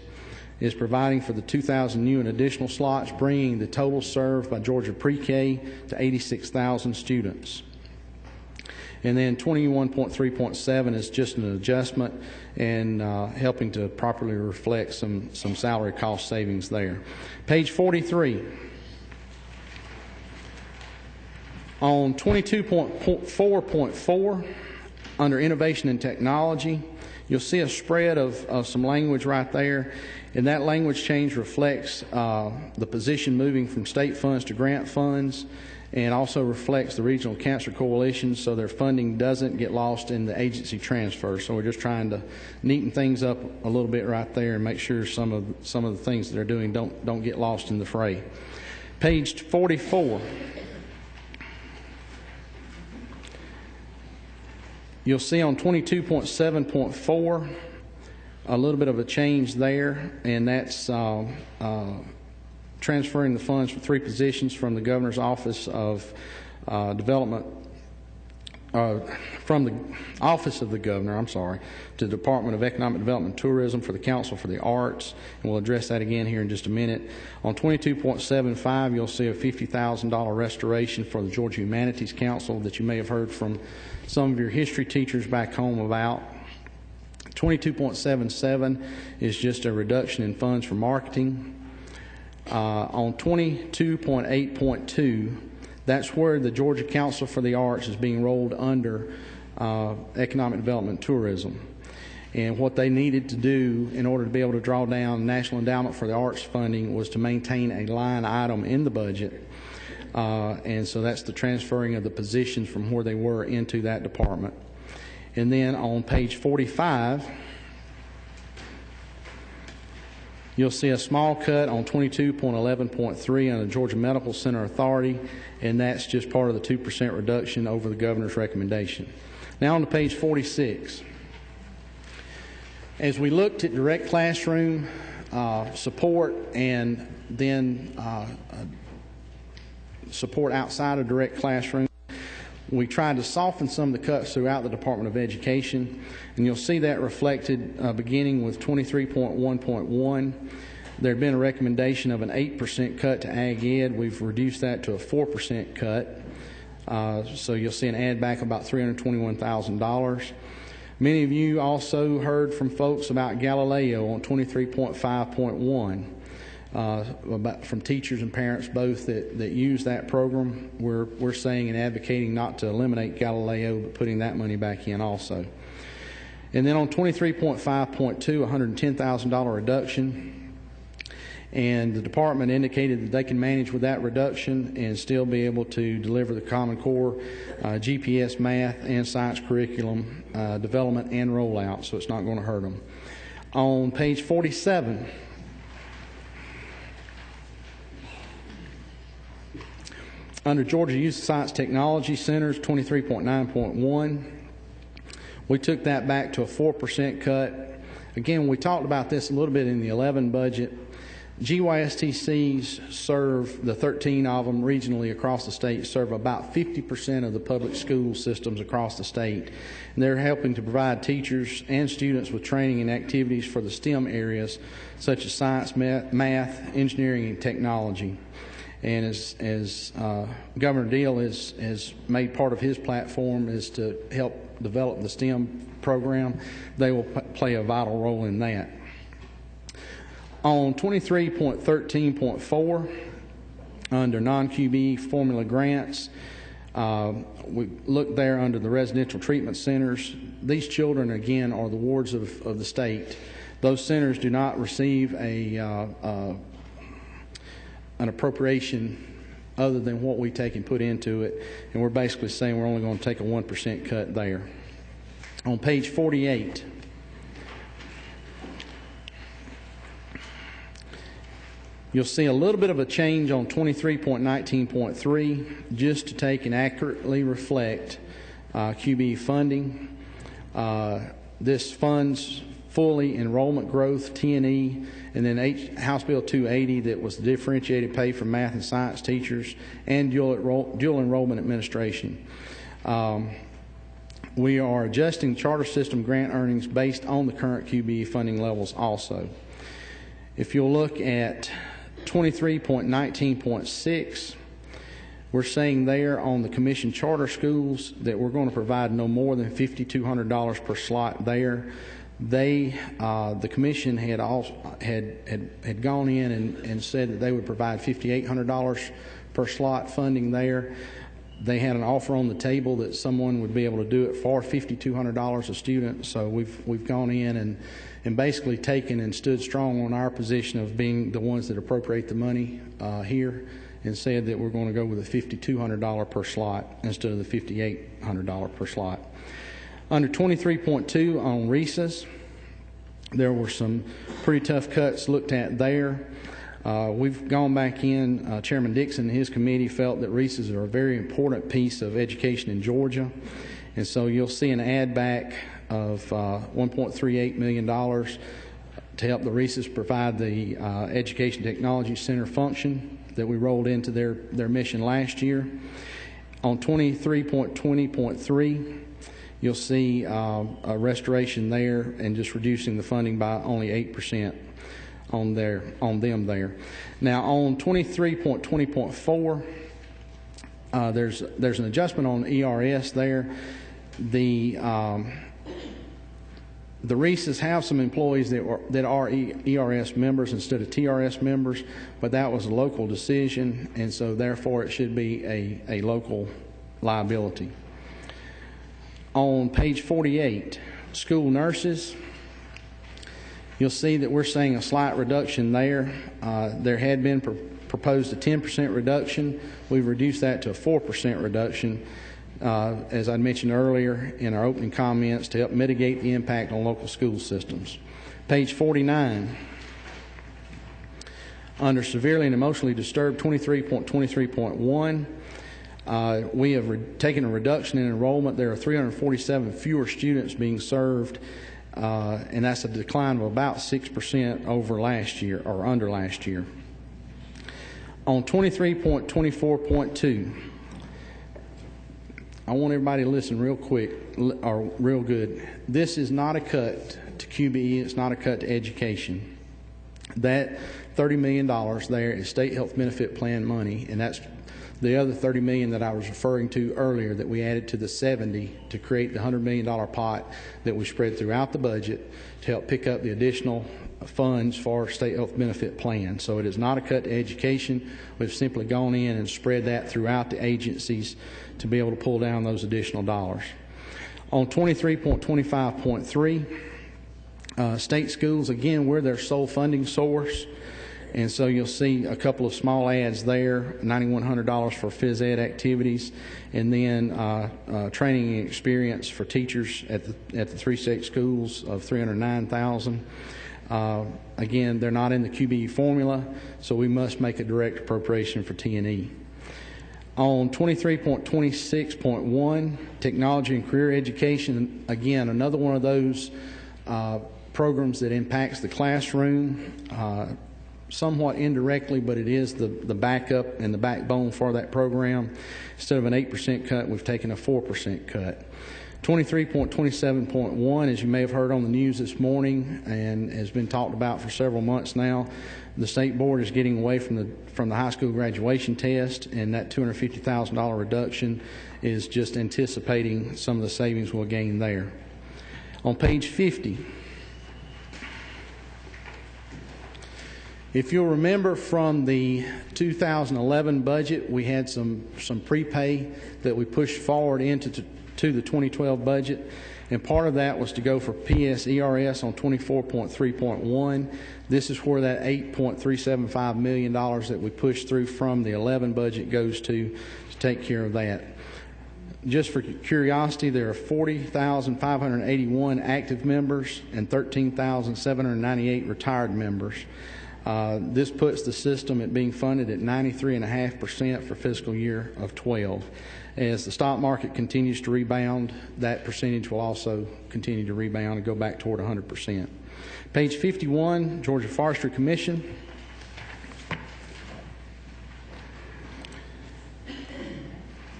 is providing for the 2,000 new and additional slots, bringing the total served by Georgia pre-K to 86,000 students. And then 21.3.7 is just an adjustment and helping to properly reflect some salary cost savings there. Page 43. On 22.4.4, under Innovation and Technology, you'll see a spread of some language right there, and that language change reflects the position moving from state funds to grant funds, and also reflects the regional cancer coalitions, so their funding doesn't get lost in the agency transfer. So we're just trying to neaten things up a little bit right there and make sure some of the things that they're doing don't get lost in the fray. Page 44. You'll see on 22.7.4 a little bit of a change there, and that's transferring the funds for 3 positions from the Governor's Office of Development from the Office of the Governor, to the Department of Economic Development and Tourism for the Council for the Arts, and we'll address that again here in just a minute. On 22.75, you'll see a $50,000 restoration for the Georgia Humanities Council that you may have heard from some of your history teachers back home about. 22.77 is just a reduction in funds for marketing. On 22.8.2, that's where the Georgia Council for the Arts is being rolled under Economic Development and Tourism. And what they needed to do in order to be able to draw down National Endowment for the Arts funding was to maintain a line item in the budget. And so that's the transferring of the positions from where they were into that department. And then on page 45, you'll see a small cut on 22.11.3 on the Georgia Medical Center Authority, and that's just part of the 2% reduction over the governor's recommendation. Now on to page 46. As we looked at direct classroom support and then support outside of direct classroom, we tried to soften some of the cuts throughout the Department of Education, and you'll see that reflected beginning with 23.1.1. There had been a recommendation of an 8% cut to Ag Ed. We've reduced that to a 4% cut. So you'll see an add back of about $321,000. Many of you also heard from folks about Galileo on 23.5.1. From teachers and parents both that use that program. We're saying and advocating not to eliminate Galileo, but putting that money back in also. And then on 23.5.2, $110,000 reduction. And the department indicated that they can manage with that reduction and still be able to deliver the Common Core GPS, math, and science curriculum development and rollout, so it's not going to hurt them. On page 47, under Georgia Youth Science Technology Centers, 23.9.1, we took that back to a 4% cut. Again, we talked about this a little bit in the 11 budget. GYSTCs serve, the 13 of them regionally across the state, serve about 50% of the public school systems across the state. And they're helping to provide teachers and students with training and activities for the STEM areas, such as science, math, engineering, and technology. And as Governor Deal has made part of his platform is to help develop the STEM program, they will play a vital role in that. On 23.13.4, under non-QB formula grants, we look there under the residential treatment centers. These children, again, are the wards of the state. Those centers do not receive an appropriation other than what we take and put into it, and we're basically saying we're only going to take a 1% cut there. On page 48, you'll see a little bit of a change on 23.19.3 just to take and accurately reflect QB funding. This funds fully enrollment growth, T&E, and then House Bill 280 that was the differentiated pay for math and science teachers and dual enrollment administration. We are adjusting charter system grant earnings based on the current QB funding levels also. If you'll look at 23.19.6, we're saying there on the commission charter schools that we're going to provide no more than $5,200 per slot there. The commission had gone in and said that they would provide $5,800 per slot funding there. They had an offer on the table that someone would be able to do it for $5,200 a student. So we've gone in and basically taken and stood strong on our position of being the ones that appropriate the money here, and said that we're going to go with a $5,200 per slot instead of the $5,800 per slot. Under 23.2 on RESAs, there were some pretty tough cuts looked at there. We've gone back in. Chairman Dixon and his committee felt that RESAs are a very important piece of education in Georgia, and so you'll see an add back of $1.38 million to help the RESAs provide the Education Technology Center function that we rolled into their mission last year. On 23.20.3, you'll see a restoration there and just reducing the funding by only 8% on them there. Now on 23.20.4, there's an adjustment on ERS there. The Reeses have some employees that are ERS members instead of TRS members, but that was a local decision, and so therefore it should be a local liability. On page 48, school nurses, you'll see that we're seeing a slight reduction there. There had been proposed a 10% reduction. We've reduced that to a 4% reduction. As I mentioned earlier in our opening comments, to help mitigate the impact on local school systems. Page 49, under severely and emotionally disturbed 23.23.1, we have taken a reduction in enrollment. There are 347 fewer students being served, and that's a decline of about 6% over last year, or under last year. On 23.24.2, I want everybody to listen real quick, or real good. This is not a cut to QBE. It's not a cut to education. That $30 million there is state health benefit plan money, and that's the other $30 million that I was referring to earlier that we added to the 70 to create the $100 million pot that we spread throughout the budget to help pick up the additional funds for state health benefit plan. So it is not a cut to education. We've simply gone in and spread that throughout the agencies to be able to pull down those additional dollars. On 23.25.3, state schools, again, we're their sole funding source. And so you'll see a couple of small adds there, $9,100 for phys ed activities, and then training and experience for teachers at the 3 state schools of $309,000. Again, they're not in the QBE formula, so we must make a direct appropriation for T&E. On 23.26.1, technology and career education, again, another one of those programs that impacts the classroom, somewhat indirectly, but it is the backup and the backbone for that program. Instead of an 8% cut, we've taken a 4% cut. 23.27.1, as you may have heard on the news this morning and has been talked about for several months now, the state board is getting away from the high school graduation test, and that $250,000 reduction is just anticipating some of the savings we'll gain there. On page 50, if you'll remember from the 2011 budget, we had some prepay that we pushed forward into the 2012 budget, and part of that was to go for PSERS on 24.3.1. This is where that $8.375 million that we pushed through from the 11 budget goes to take care of that. Just for curiosity, there are 40,581 active members and 13,798 retired members. This puts the system at being funded at 93.5% for fiscal year of 12. As the stock market continues to rebound, that percentage will also continue to rebound and go back toward 100%. Page 51, Georgia Forestry Commission.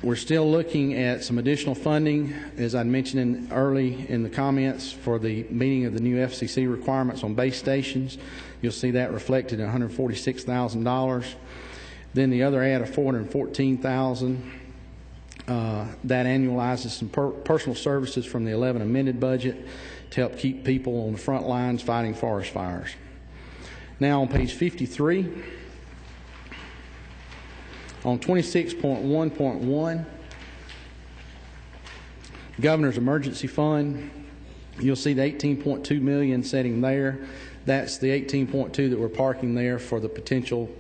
We're still looking at some additional funding, as I mentioned early in the comments, for the meeting of the new FCC requirements on base stations. You'll see that reflected in $146,000. Then the other add of $414,000. That annualizes some personal services from the 11 amended budget to help keep people on the front lines fighting forest fires. Now on page 53, on 26.1.1, Governor's Emergency Fund, you'll see the $18.2 million setting there. That's the $18.2 that we're parking there for the potential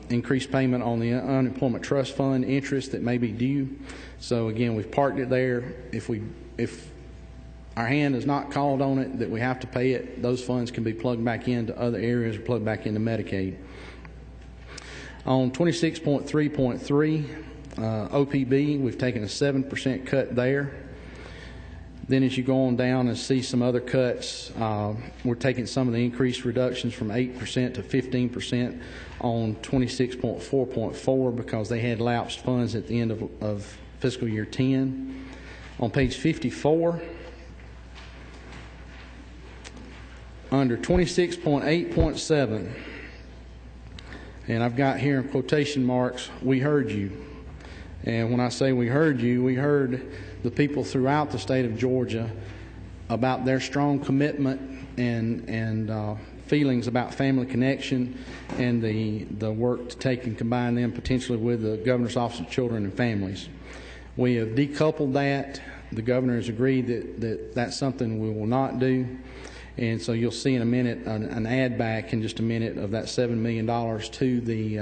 increased payment on the unemployment trust fund interest that may be due. So again, we've parked it there. If our hand is not called on it that we have to pay it, those funds can be plugged back into other areas or plugged back into Medicaid. On 26.3.3, OPB, we've taken a 7% cut there. Then as you go on down and see some other cuts, we're taking some of the increased reductions from 8% to 15% on 26.4.4 because they had lapsed funds at the end of fiscal year 10. On page 54, under 26.8.7, and I've got here in quotation marks, we heard you. And when I say we heard you, we heard the people throughout the state of Georgia about their strong commitment and feelings about family connection and the work to take and combine them potentially with the Governor's Office of Children and Families. We have decoupled that. The Governor has agreed that that's something we will not do. And so you'll see in a minute an add back in just a minute of that $7 million to the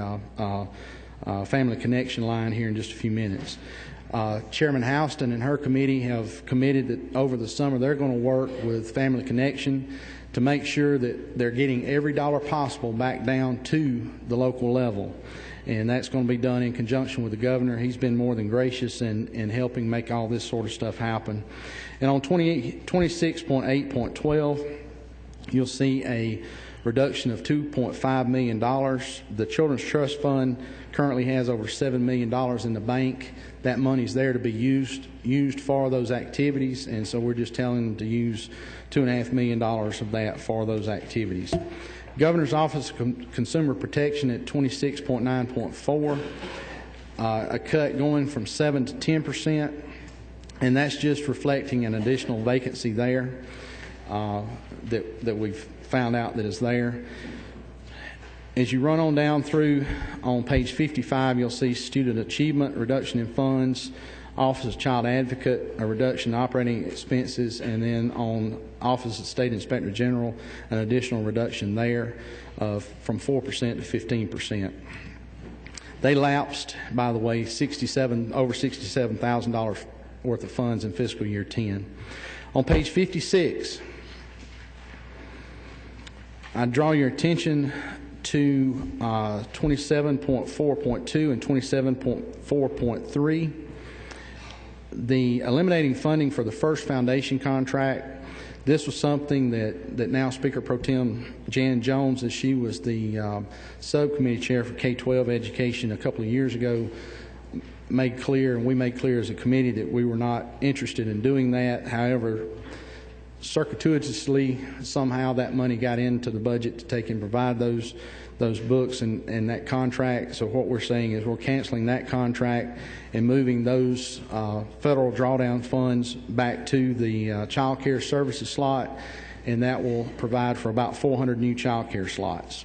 family connection line here in just a few minutes. Chairman Houston and her committee have committed that over the summer they're going to work with Family Connection to make sure that they're getting every dollar possible back down to the local level. And that's going to be done in conjunction with the Governor. He's been more than gracious in helping make all this sort of stuff happen. And on 26.8.12, you'll see a reduction of $2.5 million. The Children's Trust Fund currently has over $7 million in the bank. That money's there to be used for those activities, and so we're just telling them to use $2.5 million of that for those activities. Governor's Office of Consumer Protection at 26.9.4, a cut going from 7 to 10%, and that's just reflecting an additional vacancy there that we've found out that is there. As you run on down through, on page 55, you'll see student achievement, reduction in funds, Office of Child Advocate, a reduction in operating expenses, and then on Office of State Inspector General, an additional reduction there from 4% to 15%. They lapsed, by the way, over $67,000 worth of funds in fiscal year 10. On page 56, I draw your attention to 27.4.2 and 27.4.3. The eliminating funding for the first foundation contract. This was something that now Speaker Pro Tem Jan Jones, as she was the subcommittee chair for K-12 education a couple of years ago, made clear, and we made clear as a committee that we were not interested in doing that. However, circuitously, somehow that money got into the budget to take and provide those books and that contract. So what we're saying is we're canceling that contract and moving those federal drawdown funds back to the child care services slot, and that will provide for about 400 new child care slots.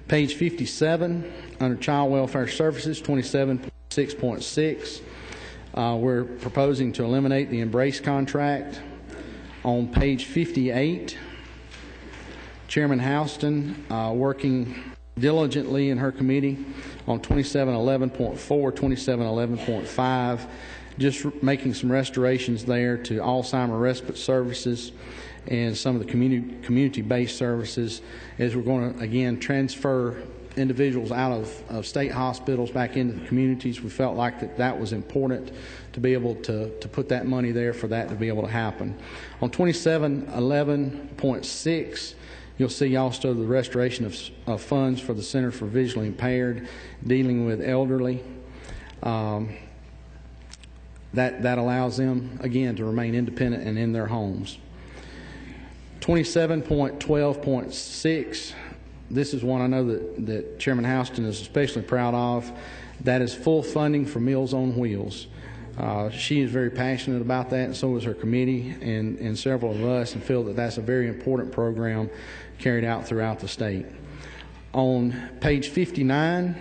Page 57, under Child Welfare Services, 27.6.6, we're proposing to eliminate the Embrace contract. On page 58, Chairman Houston working diligently in her committee on 2711.4, 2711.5, just making some restorations there to Alzheimer respite services and some of the community-based services, as we're going to, again, transfer individuals out of state hospitals back into the communities. We felt like that was important to be able to put that money there for that to be able to happen. On 2711.6, you'll see also the restoration of funds for the Center for Visually Impaired, dealing with elderly. That allows them, again, to remain independent and in their homes. 27.12.6, this is one I know that Chairman Houston is especially proud of. That is full funding for Meals on Wheels. She is very passionate about that, and so is her committee and several of us, and feel that that's a very important program carried out throughout the state. On page 59,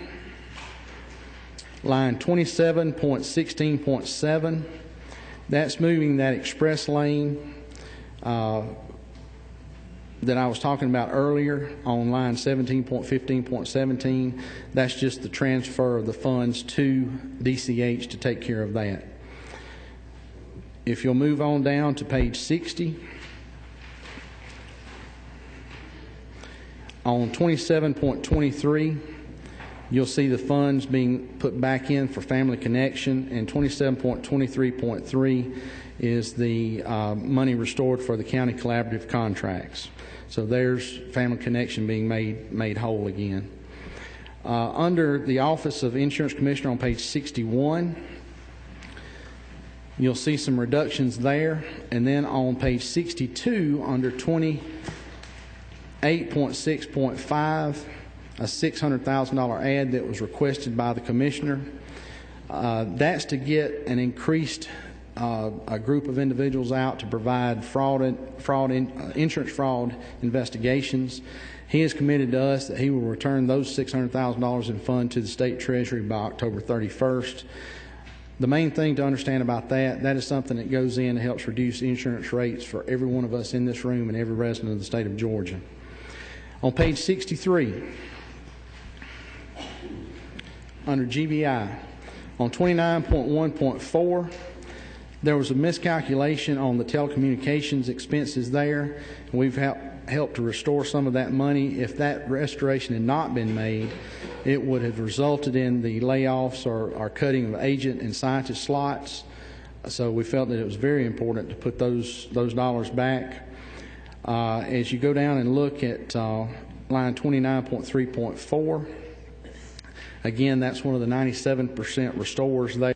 line 27.16.7, that's moving that express lane that I was talking about earlier on line 17.15.17. That's just the transfer of the funds to DCH to take care of that. If you'll move on down to page 60, on 27.23, You'll see the funds being put back in for Family Connection, and 27.23.3 is the money restored for the county collaborative contracts. So there's Family Connection being made whole again. Under the Office of Insurance Commissioner on page 61, you'll see some reductions there. And then on page 62, under 28.6.5, a $600,000 ad that was requested by the Commissioner. That's to get an increased a group of individuals out to provide insurance fraud investigations. He has committed to us that he will return those $600,000 in fund to the state treasury by October 31st. The main thing to understand about that is something that goes in and helps reduce insurance rates for every one of us in this room and every resident of the state of Georgia. On page 63, under GBI, on 29.1.4, there was a miscalculation on the telecommunications expenses there. We've helped to restore some of that money. If that restoration had not been made, it would have resulted in the layoffs or cutting of agent and scientist slots. So we felt that it was very important to put those dollars back. As you go down and look at line 29.3.4, again, that's one of the 97% restores there.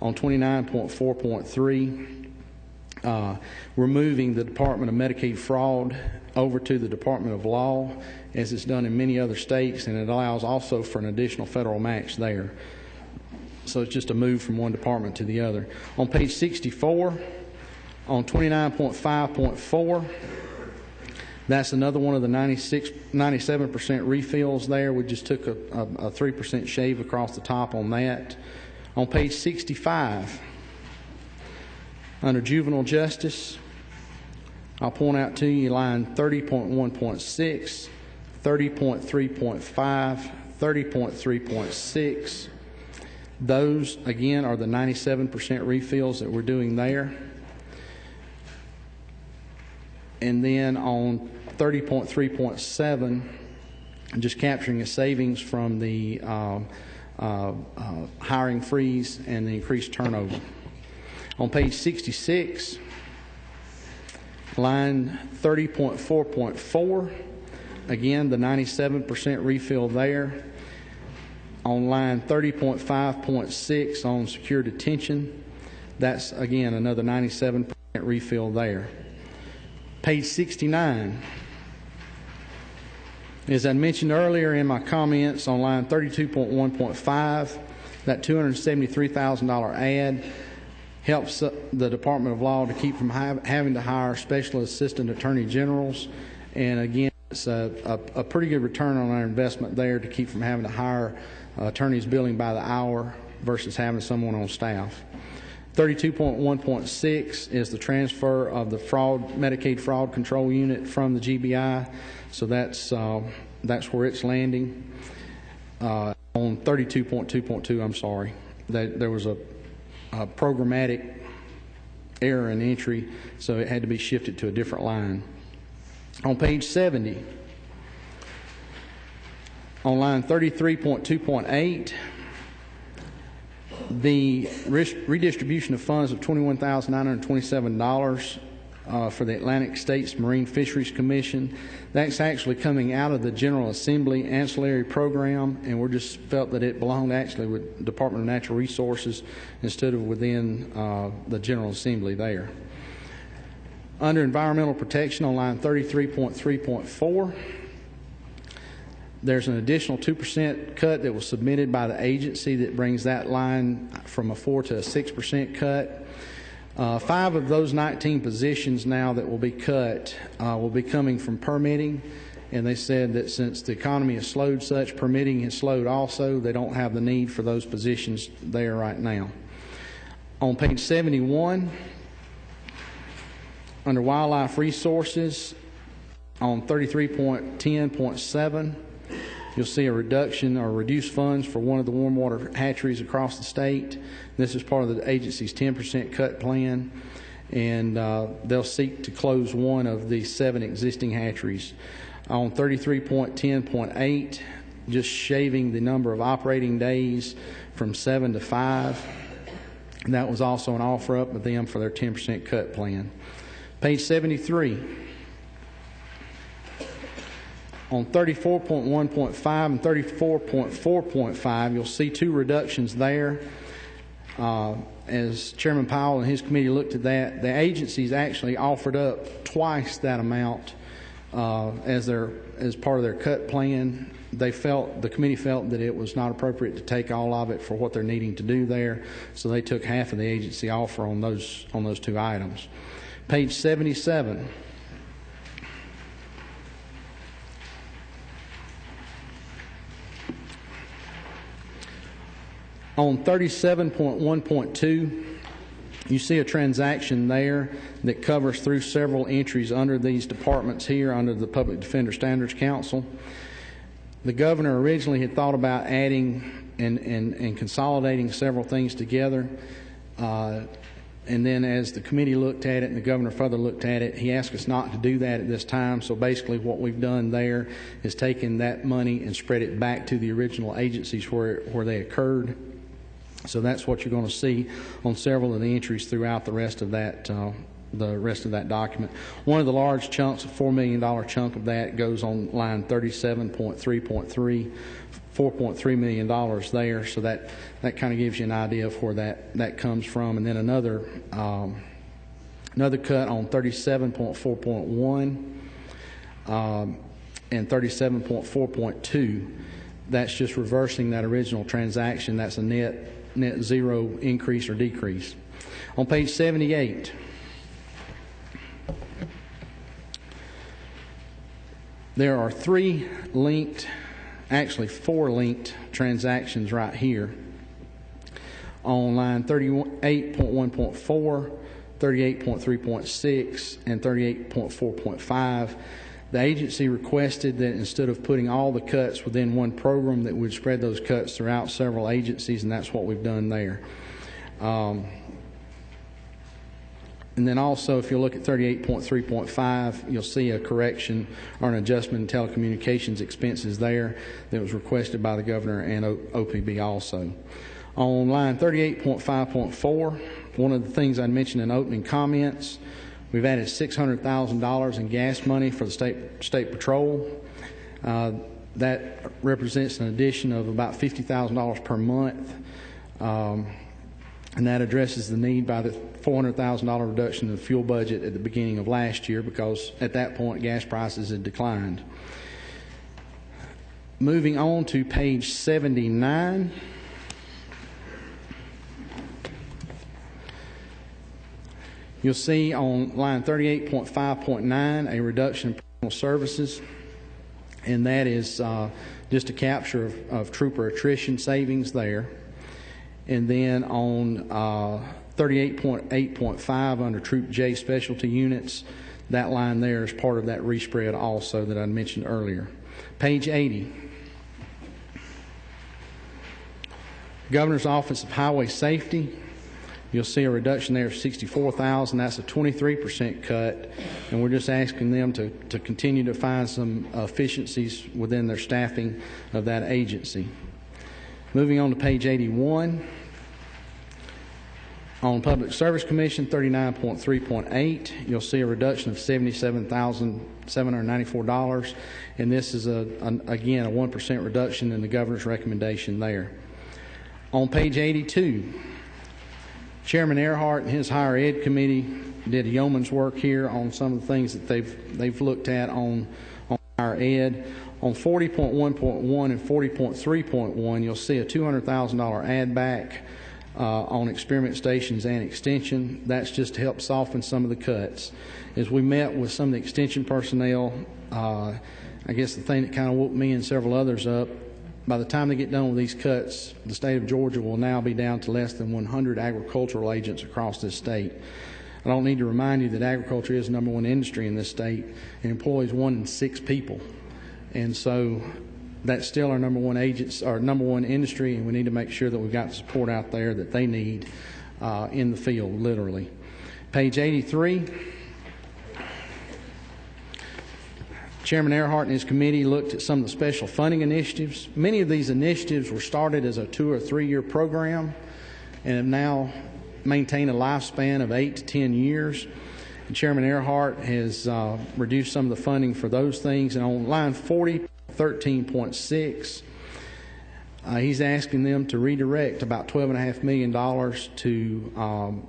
On 29.4.3, removing the Department of Medicaid Fraud over to the Department of Law, as it's done in many other states, and it allows also for an additional federal match there. So it's just a move from one department to the other. On page 64, on 29.5.4, that's another one of the 97% refills there. We just took a 3% shave across the top on that. On page 65, under juvenile justice, I'll point out to you line 30.1.6, 30.3.5, 30.3.6. Those, again, are the 97% refills that we're doing there. And then on 30.3.7, just capturing a savings from the hiring freeze and the increased turnover. On page 66, line 30.4.4, again, the 97% refill there. On line 30.5.6 on secure detention, that's, again, another 97% refill there. Page 69, as I mentioned earlier in my comments on line 32.1.5, that $273,000 ad helps the Department of Law to keep from having to hire special assistant attorney generals. And again, it's a pretty good return on our investment there to keep from having to hire attorneys billing by the hour versus having someone on staff. 32.1.6 is the transfer of the Medicaid fraud control unit from the GBI. So that's where it's landing. On 32.2.2, I'm sorry, there was a programmatic error in entry, so it had to be shifted to a different line. On page 70, on line 33.2.8, the redistribution of funds of $21,927 for the Atlantic States Marine Fisheries Commission. That's actually coming out of the General Assembly ancillary program, and we just felt that it belonged actually with the Department of Natural Resources instead of within the General Assembly there. Under environmental protection on line 33.3.4, there's an additional 2% cut that was submitted by the agency that brings that line from a 4 to a 6% cut. 5 of those 19 positions now that will be cut will be coming from permitting, and they said that since the economy has slowed such, permitting has slowed also. They don't have the need for those positions there right now. On page 71, under wildlife resources, on 33.10.7, you'll see a reduction or reduced funds for one of the warm water hatcheries across the state. This is part of the agency's 10% cut plan, and they'll seek to close one of the 7 existing hatcheries. On 33.10.8, just shaving the number of operating days from 7 to 5. And that was also an offer up with them for their 10% cut plan. Page 73. On 34.1.5 and 34.4.5, you'll see two reductions there. As Chairman Powell and his committee looked at that, the agencies actually offered up twice that amount as part of their cut plan. The committee felt that it was not appropriate to take all of it for what they're needing to do there, so they took half of the agency offer on those two items. Page 77. On 37.1.2, you see a transaction there that covers through several entries under these departments here under the Public Defender Standards Council. The governor originally had thought about adding and consolidating several things together. And then as the committee looked at it and the governor further looked at it, he asked us not to do that at this time. So basically what we've done there is taken that money and spread it back to the original agencies where they occurred. So that's what you're going to see on several of the entries throughout the rest of that document. One of the large chunks, a $4 million chunk of that, goes on line 37.3.3, $4.3 million there. So that kind of gives you an idea of where that comes from. And then another cut on 37.4.1 and 37.4.2. That's just reversing that original transaction. That's a net zero increase or decrease. On page 78, there are four linked transactions right here. On line 38.1.4, 38.3.6, and 38.4.5, the agency requested that instead of putting all the cuts within one program, that we'd spread those cuts throughout several agencies, and that's what we've done there. And then also, if you look at 38.3.5, you'll see a correction or an adjustment in telecommunications expenses there that was requested by the governor and OPB also. On line 38.5.4, one of the things I mentioned in opening comments, we've added $600,000 in gas money for the state patrol. That represents an addition of about $50,000 per month. And that addresses the need by the $400,000 reduction in the fuel budget at the beginning of last year, because at that point gas prices had declined. Moving on to page 79. You'll see on line 38.5.9 a reduction in personal services, and that is just a capture of trooper attrition savings there. And then on 38.8.5 under Troop J specialty units, that line there is part of that respread also that I mentioned earlier. Page 80. Governor's Office of Highway Safety. You'll see a reduction there of $64,000. That's a 23% cut, and we're just asking them to continue to find some efficiencies within their staffing of that agency. Moving on to page 81. On Public Service Commission 39.3.8, you'll see a reduction of $77,794, and this is again a 1% reduction in the governor's recommendation there. On page 82. Chairman Earhart and his Higher Ed Committee did a yeoman's work here on some of the things that they've looked at on Higher Ed. On 40.1.1 and 40.3.1, you'll see a $200,000 add back on experiment stations and extension. That's just to help soften some of the cuts. As we met with some of the extension personnel, I guess the thing that kind of woke me and several others up, by the time they get done with these cuts, the state of Georgia will now be down to less than 100 agricultural agents across this state. I don't need to remind you that agriculture is the #1 industry in this state and employs 1 in 6 people. And so that's still our #1 agents, our #1 industry, and we need to make sure that we've got the support out there that they need in the field, literally. Page 83. Chairman Earhart and his committee looked at some of the special funding initiatives. Many of these initiatives were started as a 2 or 3 year program and have now maintained a lifespan of 8 to 10 years. And Chairman Earhart has reduced some of the funding for those things. And on line 4013.6, he's asking them to redirect about $12.5 million to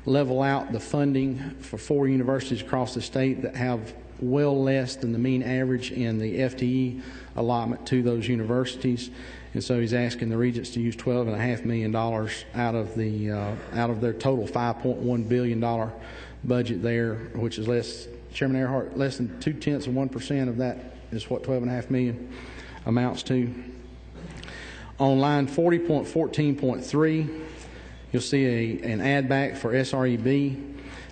level out the funding for 4 universities across the state that have well less than the mean average in the FTE allotment to those universities. And so he's asking the regents to use $12.5 million out of their total $5.1 billion budget there, which is less, Chairman Earhart, less than 0.2% of that is what $12.5 million amounts to. On line 40.14.3, you'll see an add back for SREB.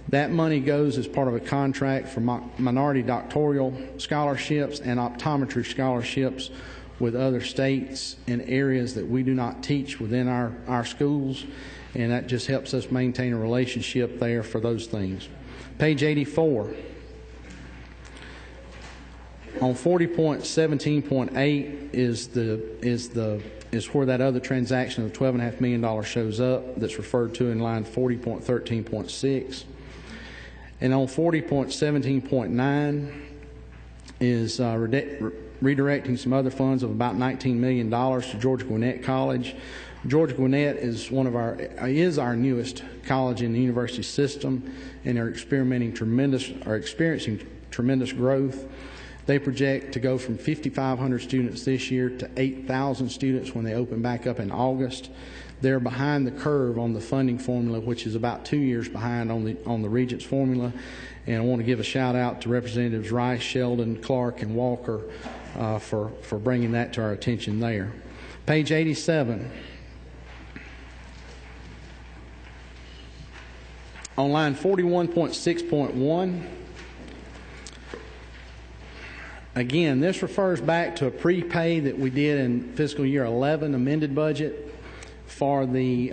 That money goes as part of a contract for minority doctoral scholarships and optometry scholarships with other states in areas that we do not teach within our schools, and that just helps us maintain a relationship there for those things. Page 84. On 40.17.8 is where that other transaction of $12.5 million shows up that's referred to in line 40.13.6. And on 40.17.9 is redirecting some other funds of about $19 million to George Gwinnett College. George Gwinnett is our newest college in the university system, and they're experiencing tremendous growth. They project to go from 5,500 students this year to 8,000 students when they open back up in August. They're behind the curve on the funding formula, which is about 2 years behind on the Regents formula. And I want to give a shout out to Representatives Rice, Sheldon, Clark, and Walker for bringing that to our attention there. Page 87. On line 41.6.1, again, this refers back to a prepay that we did in fiscal year 11 amended budget for the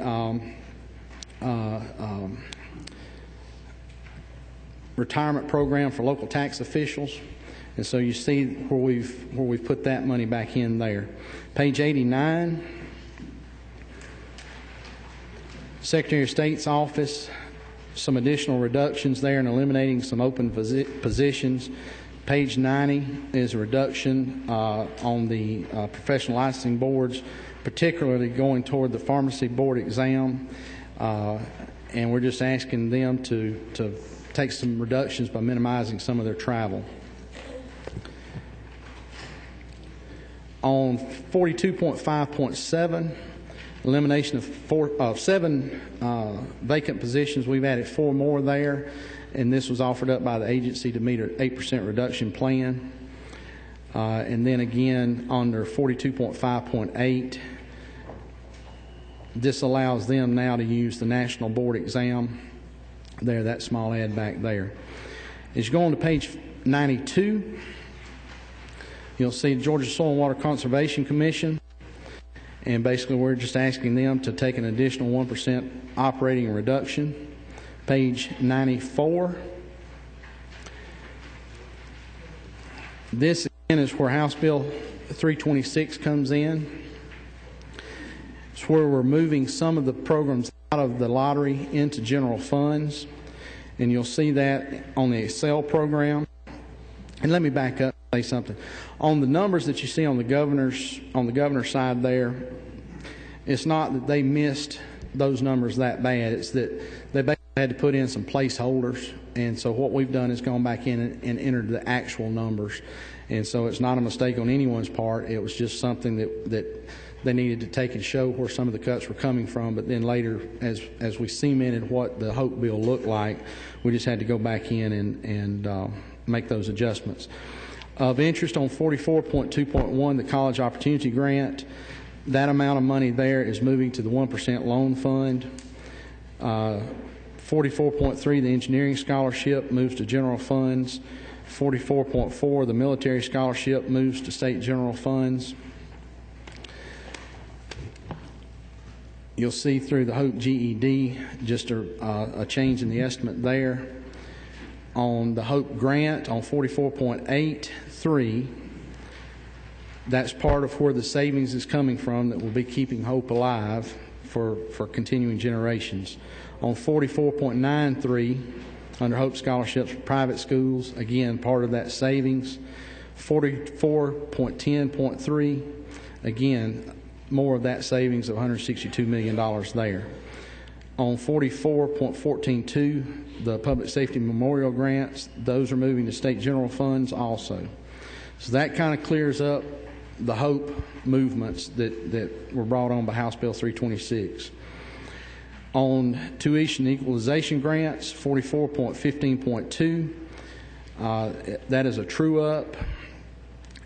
retirement program for local tax officials. And so you see where we've put that money back in there. Page 89, Secretary of State's office, some additional reductions there and eliminating some open positions. Page 90 is a reduction on the professional licensing boards, particularly going toward the pharmacy board exam. And we're just asking them to take some reductions by minimizing some of their travel. On 42.5.7, elimination of 7 vacant positions. We've added 4 more there, and this was offered up by the agency to meet an 8% reduction plan. And then again, under 42.5.8, this allows them now to use the national board exam there, that small add back there. As you go on to page 92, you'll see Georgia Soil and Water Conservation Commission. And basically, we're just asking them to take an additional 1% operating reduction. Page 94. This, again, is where House Bill 326 comes in. It's where we're moving some of the programs out of the lottery into general funds. And you'll see that on the Excel program. And let me back up and say something. On the numbers that you see on the governor's side there, it's not that they missed those numbers that bad. It's that they basically had to put in some placeholders. And so what we've done is gone back in and entered the actual numbers. And so it's not a mistake on anyone's part. It was just something that they needed to take and show where some of the cuts were coming from. But then later, as we cemented what the Hope bill looked like, we just had to go back in and make those adjustments. Of interest on 44.2.1, the College Opportunity Grant, that amount of money there is moving to the 1% loan fund. 44.3, the Engineering Scholarship moves to general funds. 44.4, the Military Scholarship moves to state general funds. You'll see through the Hope GED just a change in the estimate there. On the Hope grant on 44.83, that's part of where the savings is coming from that will be keeping Hope alive for continuing generations. On 44.93, under Hope scholarships for private schools, again, part of that savings. 44.10.3, again, more of that savings of $162 million there. On 44.14.2, the public safety memorial grants, those are moving to state general funds also. So that kind of clears up the Hope movements that were brought on by House Bill 326. On tuition equalization grants, 44.15.2, that is a true up,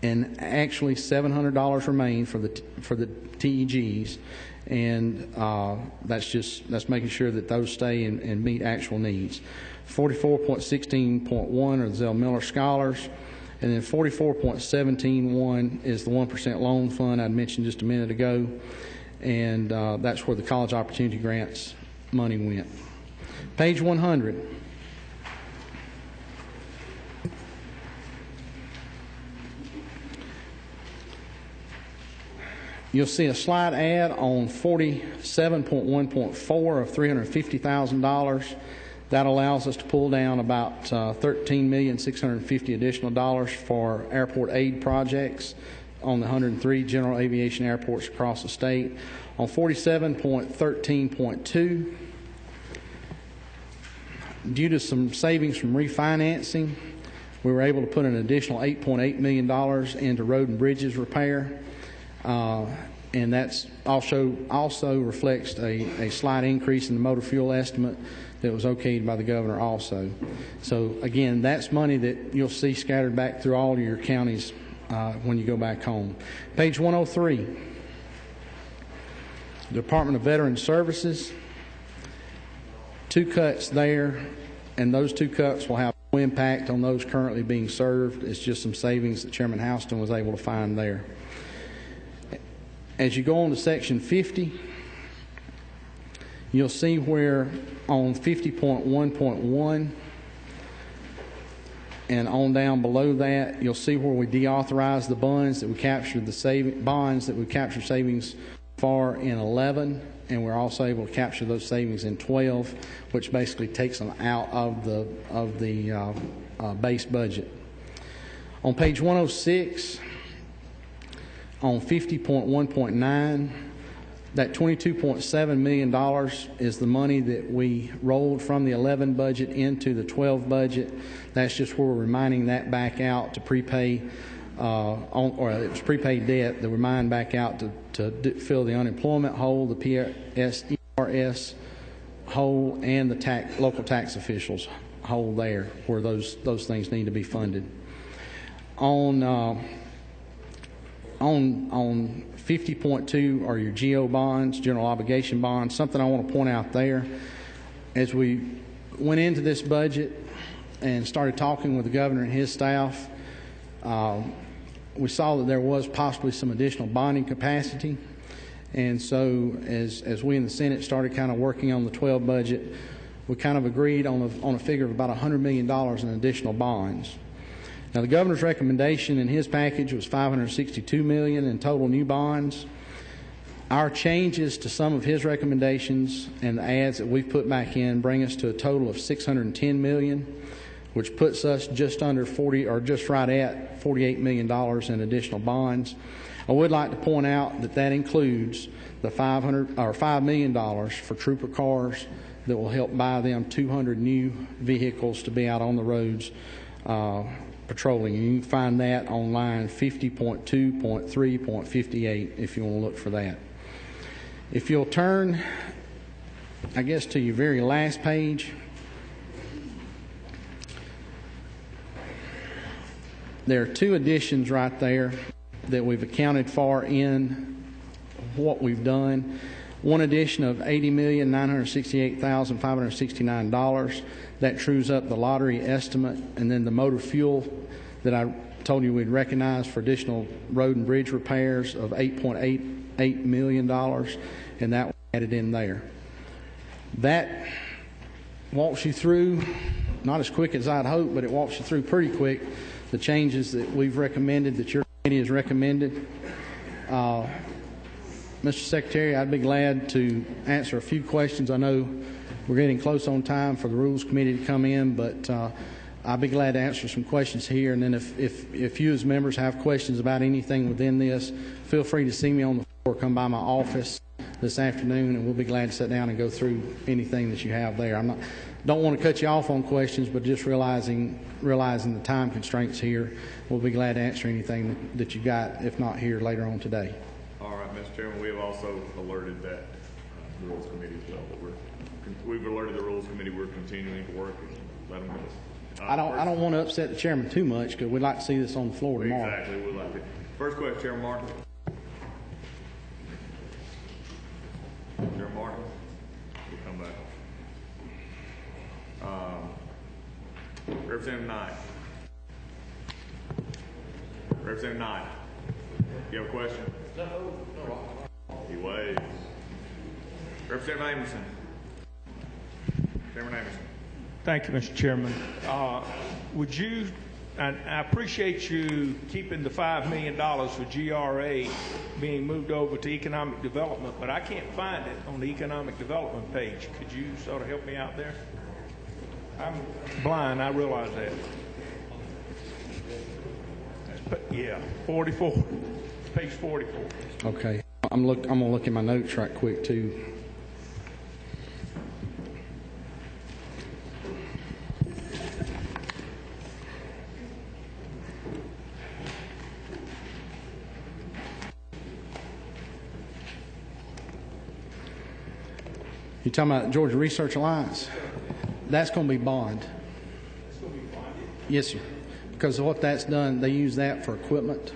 and actually $700 remain for the TEGs, and that's making sure that those stay and meet actual needs. 44.16.1 are the Zell Miller Scholars, and then 44.17.1 is the 1% loan fund I mentioned just a minute ago, and that's where the college opportunity grants money went. Page 100. You'll see a slight add on 47.1.4 of $350,000. That allows us to pull down about $13,650,000 additional dollars for airport aid projects on the 103 general aviation airports across the state. On 47.13.2, due to some savings from refinancing, we were able to put an additional $8.8 million into road and bridges repair. And that's also reflects a slight increase in the motor fuel estimate that was okayed by the governor also. So again, that's money that you'll see scattered back through all of your counties when you go back home. Page 103, Department of Veterans Services, 2 cuts there, and those 2 cuts will have no impact on those currently being served. It's just some savings that Chairman Houston was able to find there. As you go on to section 50, you'll see where on 50.1.1 and on down below that, you'll see where we deauthorize the bonds that we captured savings for in 11, and we're also able to capture those savings in 12, which basically takes them out of the base budget. On page 106, on 50.1.9, that $22.7 million is the money that we rolled from the 11 budget into the 12 budget. That's just where we're reminding that back out to prepay, or it's prepaid debt that we're reminding back out to fill the unemployment hole, the PSERS hole, and the local tax officials hole there, where those things need to be funded. On 50.2 are your GO bonds, general obligation bonds. Something I want to point out there, as we went into this budget and started talking with the governor and his staff, we saw that there was possibly some additional bonding capacity. And so as we in the Senate started kind of working on the 12 budget, we kind of agreed on a figure of about $100 million in additional bonds. Now, the governor's recommendation in his package was $562 million in total new bonds. Our changes to some of his recommendations and the adds that we've put back in bring us to a total of $610 million, which puts us just under 40, or just right at $48 million in additional bonds. I would like to point out that that includes the $5 million for trooper cars that will help buy them 200 new vehicles to be out on the roads patrolling. And you can find that on line 50.2.3.58 if you want to look for that. If you'll turn, I guess, to your very last page, there are 2 additions right there that we've accounted for in what we've done. One addition of $80,968,569. That trues up the lottery estimate, and then the motor fuel that I told you we'd recognize for additional road and bridge repairs of $8.88 million, and that was added in there. That walks you through not as quick as I'd hoped, but it walks you through pretty quick the changes that we've recommended, that your committee has recommended. Mr. Secretary, I'd be glad to answer a few questions. I know we're getting close on time for the Rules Committee to come in, but I'd be glad to answer some questions here. And then if you as members have questions about anything within this, feel free to see me on the floor, come by my office this afternoon, and we'll be glad to sit down and go through anything that you have there. Don't want to cut you off on questions, but just realizing the time constraints here, we'll be glad to answer anything that you got, if not here later on today. All right, Mr. Chairman, we have also alerted that the Rules Committee as well. We've alerted the Rules Committee we're continuing to work and let them go. I don't want to upset the chairman too much because we'd like to see this on the floor tomorrow. Exactly, we'd like to. First question, Chairman Martin. Chairman Martin, we'll come back. Representative Knight. Representative Knight, you have a question? No. He waves. Representative Amerson. Chairman Amerson. Thank you, Mr. Chairman. Would you, and I appreciate you keeping the $5 million for GRA being moved over to economic development, but I can't find it on the economic development page. Could you sort of help me out there? I'm blind, I realize that. But yeah, 44, page 44. Okay, I'm gonna look at my notes right quick too. You talking about Georgia Research Alliance? That's going to be bond. It's going to be bonded? Yes, sir. Because of what that's done, they use that for equipment,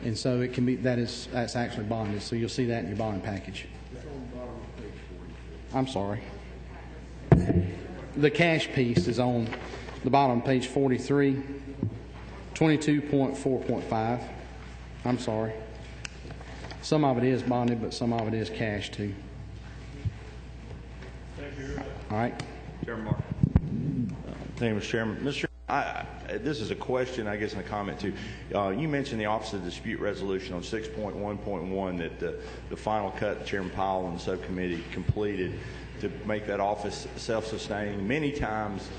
and so it can be that's actually bonded. So you'll see that in your bond package. It's on the bottom of page 44. I'm sorry. The cash piece is on the bottom of page 43, 22.4.5. I'm sorry. Some of it is bonded, but some of it is cash too. Thank you. All right. Chairman Martin. Thank you, Mr. Chairman. Mr. Chairman, this is a question, I guess, and a comment too. You mentioned the Office of Dispute Resolution on 6.1.1 that the final cut Chairman Powell and the subcommittee completed to make that office self-sustaining. Many times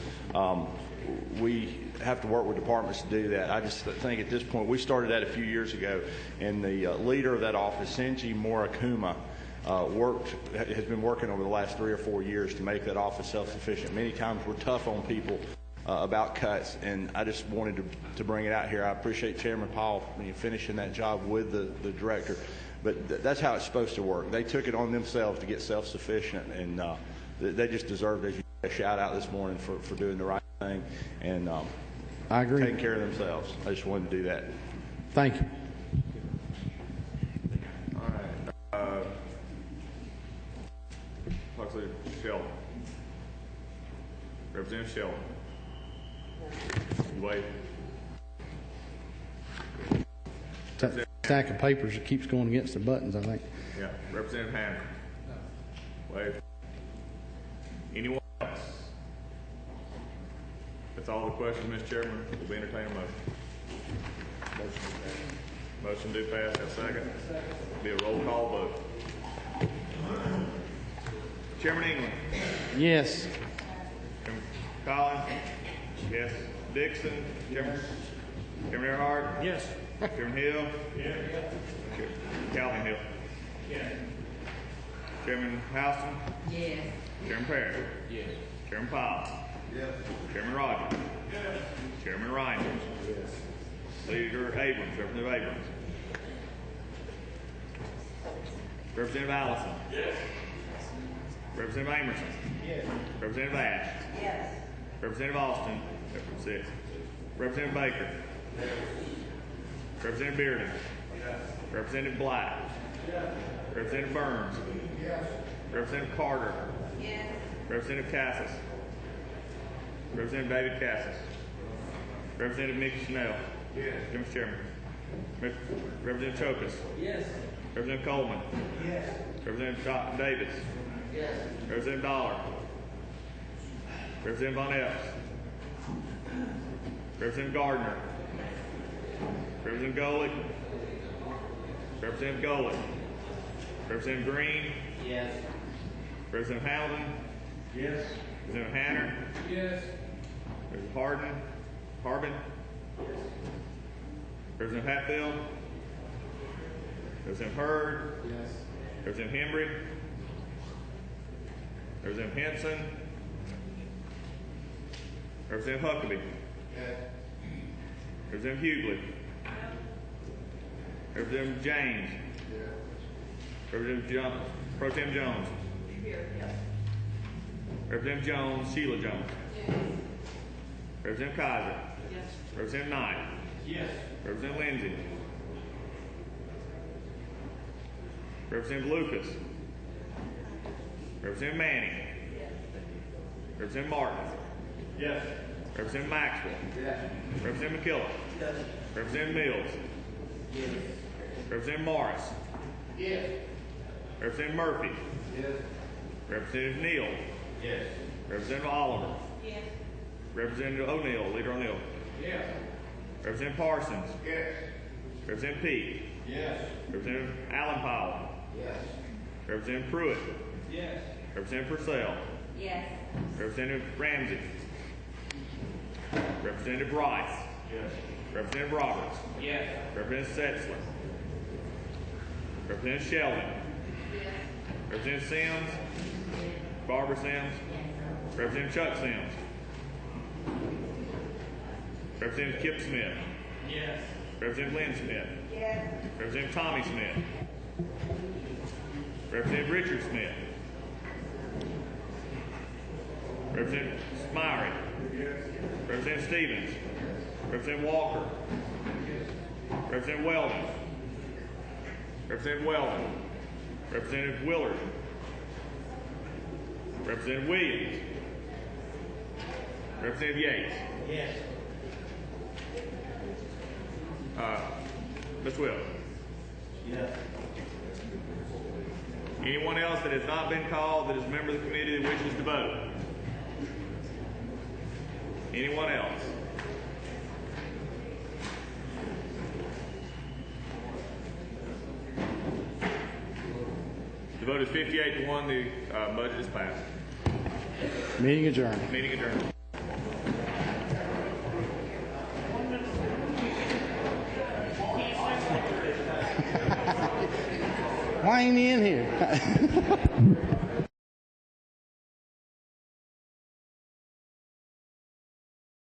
we have to work with departments to do that. I just think at this point, we started that a few years ago, and the leader of that office, Senji Morakuma, has been working over the last 3 or 4 years to make that office self-sufficient. Many times we're tough on people about cuts, and I just wanted to bring it out here. I appreciate Chairman Powell finishing that job with the director, but that's how it's supposed to work. They took it on themselves to get self-sufficient, and they just deserved a shout out this morning for doing the right thing and I agree. Taking care of themselves. I just wanted to do that. Thank you. All right. Huxley Sheldon. Representative Sheldon. You wait. That stack of papers that keeps going against the buttons, I think. Yeah. Representative Hancock. Wait. Anyone else? That's all the questions, Mr. Chairman. We'll be entertaining a motion. Motion do pass. Have a second. Be a roll call vote. Chairman England. Yes. Chairman Collins. Yes. Dixon. Chairman Earhart. Yes. Chairman Hill. Yes. Calvin Hill. Yes. Chairman Houston. Yes. Chairman Perry. Yes. Chairman Powell. Yes. Chairman Rogers. Yes. Chairman Reiner. Yes. Leader Abrams. Representative Abrams. Representative Allison. Yes. Representative Amerson. Yes. Representative Ash. Yes. Representative Austin. Representative 6. Representative Baker. Yes. Representative Bearden. Yes. Representative Black. Yes. Representative Burns. Yes. Representative Carter. Yes. Representative Cassis. Representative David Cassis. Representative Mickey Schnell. Yes. Mr. Chairman. Representative Chokas. Yes. Representative Coleman. Yes. Representative Davis. Yes. Representative Dollar. Representative Von Epps. Representative Gardner. Representative Golick. Representative Golick. Representative Green. Yes. Representative Hamilton. Yes. Representative Hanner. Yes. Representative Harbin. Representative Hatfield. Representative Hurd. Yes. Representative Hembry. Representative Henson. Representative Huckabee. Yes. Representative Hughley. Representative James. Representative Pro Tem Jones. Representative Jones, Sheila Jones. Representative Kaiser. Representative Knight. Yes. Representative Lindsay. Representative Lucas. Representative Manning. Representative Martin. Yes. Representative Maxwell. Yes. Representative McKillop. Yes. Representative Mills. Yes. Representative Morris. Yes. Representative Murphy. Yes. Representative Neal. Yes. Representative Oliver. Representative O'Neill, Leader O'Neill. Yes. Representative Parsons. Yes. Representative Peake. Yes. Representative Allen Powell. Yes. Representative Pruitt. Yes. Representative Purcell. Yes. Representative Ramsey. Representative Rice. Yes. Representative Roberts. Yes. Representative Setzler. Representative Sheldon. Representative Sims. Barbara Sims. Representative Chuck Sims. Representative Kip Smith. Yes. Representative Lynn Smith. Yes. Representative Tommy Smith. Representative Richard Smith. Representative Smyrie. Representative Stevens. Representative Walker. Representative Weldon. Representative Weldon. Representative Willard. Representative Williams. Representative Yates. Yes. Ms. Will. Yes. Anyone else that has not been called that is a member of the committee that wishes to vote? Anyone else? The vote is 58-1. The budget is passed. Meeting adjourned. Meeting adjourned. Why ain't he in here?